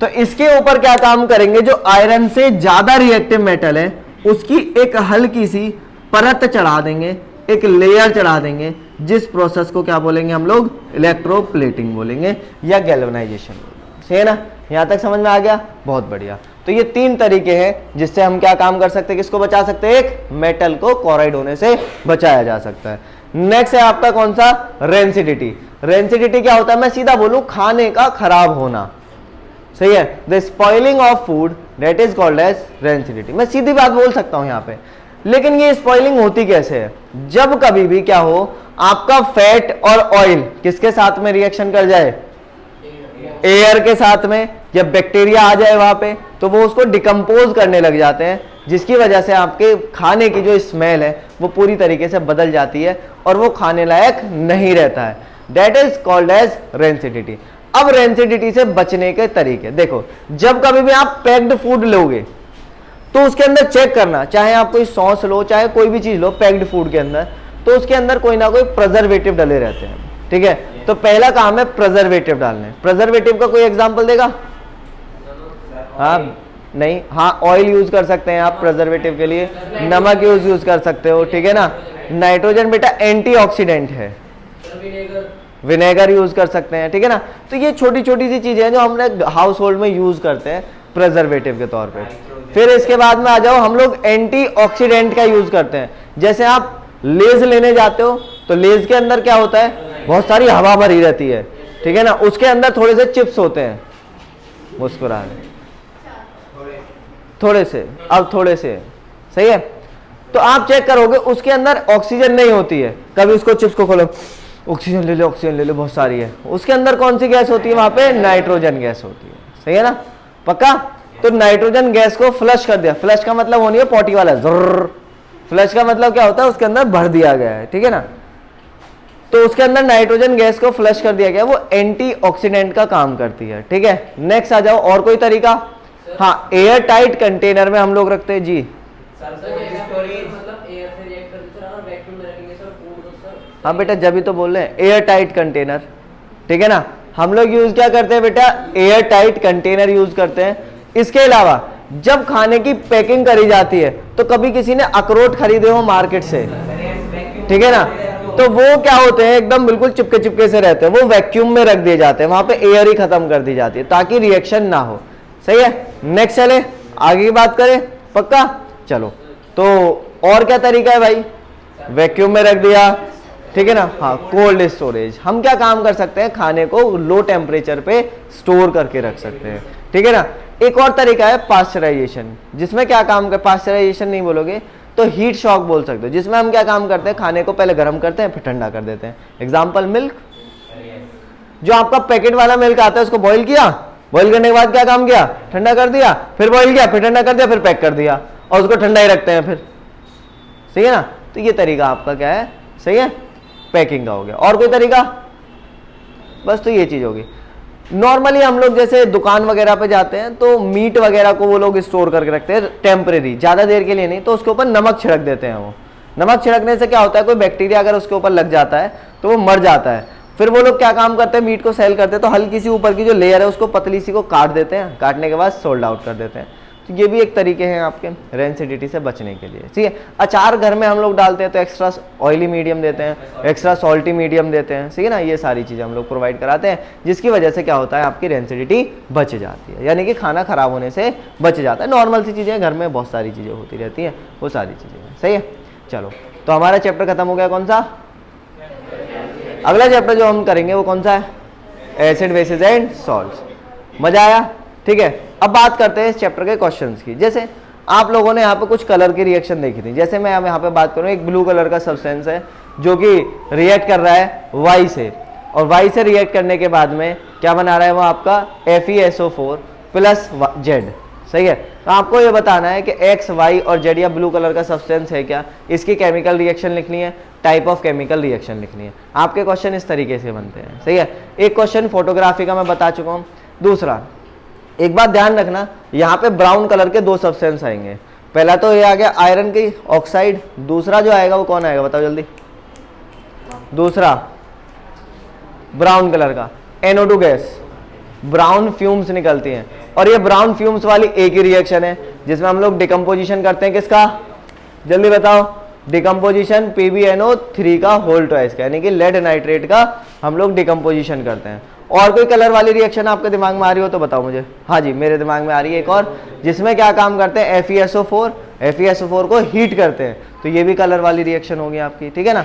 Speaker 1: तो इसके ऊपर क्या काम करेंगे, जो आयरन से ज्यादा रिएक्टिव मेटल है उसकी एक हल्की सी परत चढ़ा देंगे, एक लेयर चढ़ा देंगे, जिस प्रोसेस को क्या बोलेंगे हम लोग, इलेक्ट्रोप्लेटिंग बोलेंगे या गैल्वेनाइजेशन बोलेंगे, सही है ना। यहां तक समझ में आ गया, बहुत बढ़िया। तो ये 3 तरीके हैं जिससे हम क्या काम कर सकते हैं, किसको बचा सकते हैं, एक मेटल को कोराइड होने से बचाया जा सकता है। नेक्स्ट है आपका कौन सा, रेंसिडिटी। रेंसिडिटी क्या होता है, मैं सीधा बोलूं, खाने का खराब होना, सही है। The spoiling of food that is called as rancidity. मैं सीधी बात बोल सकता हूं यहां पे, लेकिन ये स्पॉइलिंग होती कैसे है, जब कभी भी क्या हो, आपका फैट और ऑयल किसके साथ में रिएक्शन कर जाए, एयर के साथ में, या बैक्टीरिया आ जाए वहां पे, तो वो उसको डिकम्पोज करने लग जाते हैं, जिसकी वजह से आपके खाने की जो स्मेल है वो पूरी तरीके से बदल जाती है और वो खाने लायक नहीं रहता है। That is called as rancidity. अब रेंसिडिटी से बचने के तरीके देखो, जब कभी भी आप पैक्ड फूड लोगे तो उसके अंदर चेक करना, चाहे आप कोई सॉस लो, चाहे कोई भी चीज लो पैक्ड फूड के अंदर, तो उसके अंदर कोई ना कोई प्रिजर्वेटिव डले रहते हैं, ठीक है। तो पहला काम है प्रिजर्वेटिव डालने। प्रिजर्वेटिव का कोई एग्जांपल देगा? हाँ नहीं, हाँ ऑयल यूज कर सकते हैं आप प्रिजर्वेटिव के लिए, नमक यूज कर सकते हो, ठीक है ना। नाइट्रोजन बेटा एंटीऑक्सीडेंट है, विनेगर यूज कर सकते हैं, ठीक है ना। तो ये छोटी छोटी सी चीजें हैं जो हमने हाउस होल्ड में यूज करते हैं प्रिजर्वेटिव के तौर पे। फिर इसके बाद में आ जाओ, हम लोग एंटीऑक्सीडेंट का यूज करते हैं। जैसे आप लेज लेने जाते हो तो लेज के अंदर क्या होता है, बहुत सारी हवा भरी रहती है, ठीक है ना, उसके अंदर थोड़े से चिप्स होते हैं, मुस्कुरा रहे थोड़े से, अब थोड़े से, सही है। तो आप चेक करोगे उसके अंदर ऑक्सीजन नहीं होती है, कभी उसको चिप्स को खोलो, ऑक्सीजन ले लो, ऑक्सीजन ले लो, बहुत सारी है, उसके अंदर कौन सी गैस होती है, वहां पे नाइट्रोजन गैस होती है, सही है ना, पक्का। तो नाइट्रोजन गैस को फ्लश कर दिया, फ्लश का मतलब होनी है पॉटी वाला जर्र, फ्लश का मतलब क्या होता है, उसके अंदर भर दिया गया है, ठीक है ना। तो उसके अंदर नाइट्रोजन गैस को फ्लश कर दिया गया, वो एंटीऑक्सीडेंट का काम करती है, ठीक है। नेक्स्ट आ जाओ, और कोई तरीका? हाँ, एयर टाइट कंटेनर में हम लोग रखते हैं जी। हाँ बेटा, जब भी तो बोल रहे हैं एयर टाइट कंटेनर, ठीक है ना। हम लोग यूज क्या करते हैं बेटा, एयर टाइट कंटेनर यूज करते हैं। इसके अलावा जब खाने की पैकिंग करी जाती है, तो कभी किसी ने अखरोट खरीदे हो मार्केट से, ठीक है ना, तो वो क्या होते हैं, एकदम बिल्कुल चिपके चिपके से रहते हैं, वो वैक्यूम में रख दिए जाते हैं, वहां पे एयर ही खत्म कर दी जाती है ताकि रिएक्शन ना हो, सही है। नेक्स्ट चले, आगे की बात करें, पक्का। चलो, तो और क्या तरीका है भाई, वैक्यूम में रख दिया, ठीक है ना। हाँ, कोल्ड स्टोरेज, हम क्या काम कर सकते हैं, खाने को लो टेम्परेचर पे स्टोर करके रख सकते हैं, ठीक है ना। एक और तरीका है पास्चराइजेशन, जिसमें क्या काम कर, पास्चराइजेशन नहीं बोलोगे तो हीट शॉक बोल सकते हो, जिसमें हम क्या काम करते हैं, खाने को पहले गर्म करते हैं फिर ठंडा कर देते हैं। एग्जाम्पल मिल्क, जो आपका पैकेट वाला मिल्क आता है उसको बॉईल किया, बॉईल करने के बाद क्या काम किया, ठंडा कर दिया, फिर बॉईल किया, फिर ठंडा कर दिया, फिर पैक कर दिया, और उसको ठंडा ही रखते हैं फिर, सही है ना। तो ये तरीका आपका क्या है, सही है, पैकिंग का हो गया। और कोई तरीका? बस, तो ये चीज होगी। नॉर्मली हम लोग जैसे दुकान वगैरह पे जाते हैं तो मीट वगैरह को वो लोग स्टोर करके रखते हैं टेम्परेरी, ज्यादा देर के लिए नहीं, तो उसके ऊपर नमक छिड़क देते हैं। वो नमक छिड़कने से क्या होता है, कोई बैक्टीरिया अगर उसके ऊपर लग जाता है तो वो मर जाता है। फिर वो लोग क्या काम करते हैं, मीट को सेल करते हैं तो हल्की सी ऊपर की जो लेयर है उसको पतली सी को काट देते हैं, काटने के बाद सोल्ड आउट कर देते हैं। तो ये भी एक तरीके हैं आपके रेंसिडिटी से बचने के लिए, ठीक है। अचार घर में हम लोग डालते हैं तो एक्स्ट्रा ऑयली मीडियम देते हैं, एक्स्ट्रा सॉल्टी मीडियम देते हैं, ठीक है ना। ये सारी चीज़ें हम लोग प्रोवाइड कराते हैं, जिसकी वजह से क्या होता है, आपकी रेंसिडिटी बच जाती है, यानी कि खाना खराब होने से बच जाता है। नॉर्मल सी चीज़ें घर में बहुत सारी चीज़ें होती रहती हैं, वो सारी चीज़ें, सही है। चलो, तो हमारा चैप्टर खत्म हो गया, कौन सा? अगला चैप्टर जो हम करेंगे वो कौन सा है, एसिड बेसिस एंड सॉल्ट्स। मजा आया, ठीक है। अब बात करते हैं इस चैप्टर के क्वेश्चंस की। जैसे आप लोगों ने यहाँ पे कुछ कलर की रिएक्शन देखी थी, जैसे मैं अब यहाँ पे बात करूँ, एक ब्लू कलर का सब्सटेंस है जो कि रिएक्ट कर रहा है वाई से, और वाई से रिएक्ट करने के बाद में क्या बना रहा है, वो आपका FeSO4 प्लस Z, सही है। तो आपको ये बताना है कि X, Y और Z या ब्लू कलर का सब्सटेंस है क्या, इसकी केमिकल रिएक्शन लिखनी है, टाइप ऑफ केमिकल रिएक्शन लिखनी है। आपके क्वेश्चन इस तरीके से बनते हैं, सही है। एक क्वेश्चन फोटोग्राफी का मैं बता चुका हूँ। दूसरा, एक बात ध्यान रखना, यहाँ पे ब्राउन कलर के दो सब्सटेंस आएंगे। पहला तो ये आ गया आयरन की ऑक्साइड, दूसरा जो आएगा वो कौन आएगा, बताओ जल्दी। दूसरा ब्राउन कलर का NO2 गैस, ब्राउन फ्यूम्स निकलती हैं, और ये ब्राउन फ्यूम्स वाली एक ही रिएक्शन है जिसमें हम लोग डिकम्पोजिशन करते हैं किसका, जल्दी बताओ। डिकम्पोजिशन PbNO3 का होल ट्वाइस का, यानी कि लेड नाइट्रेट का हम लोग डिकम्पोजिशन करते हैं। और कोई कलर वाली रिएक्शन आपके दिमाग में आ रही हो तो बताओ मुझे। हाँ जी, मेरे दिमाग में आ रही है एक और, जिसमें क्या काम करते हैं, FeSO4 को हीट करते हैं, तो ये भी कलर वाली रिएक्शन होगी आपकी, ठीक है ना,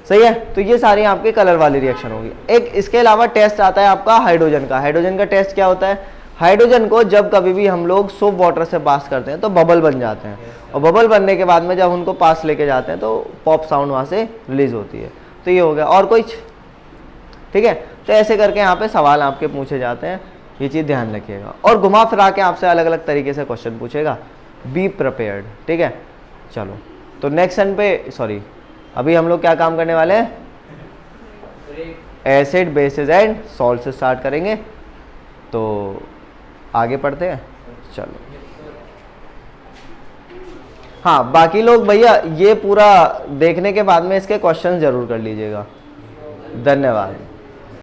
Speaker 1: सही है। तो ये सारी आपकी कलर वाली रिएक्शन होगी। एक इसके अलावा टेस्ट आता है आपका हाइड्रोजन का। हाइड्रोजन का टेस्ट क्या होता है, हाइड्रोजन को जब कभी भी हम लोग सोप वाटर से पास करते हैं तो बबल बन जाते हैं, और बबल बनने के बाद में जब उनको पास लेके जाते हैं तो पॉप साउंड वहाँ से रिलीज होती है। तो ये हो गया, और कुछ, ठीक है। तो ऐसे करके यहाँ पे सवाल आपके पूछे जाते हैं, ये चीज़ ध्यान रखिएगा। और घुमा फिरा के आपसे अलग अलग तरीके से क्वेश्चन पूछेगा, बी प्रिपेयर्ड, ठीक है। चलो, तो नेक्स्ट सन पे, सॉरी, अभी हम लोग क्या काम करने वाले हैं, एसिड बेसिस एंड सॉल्ट से स्टार्ट करेंगे। तो आगे पढ़ते हैं, चलो। हाँ बाकी लोग भैया ये पूरा देखने के बाद में इसके क्वेश्चन जरूर कर लीजिएगा। धन्यवाद।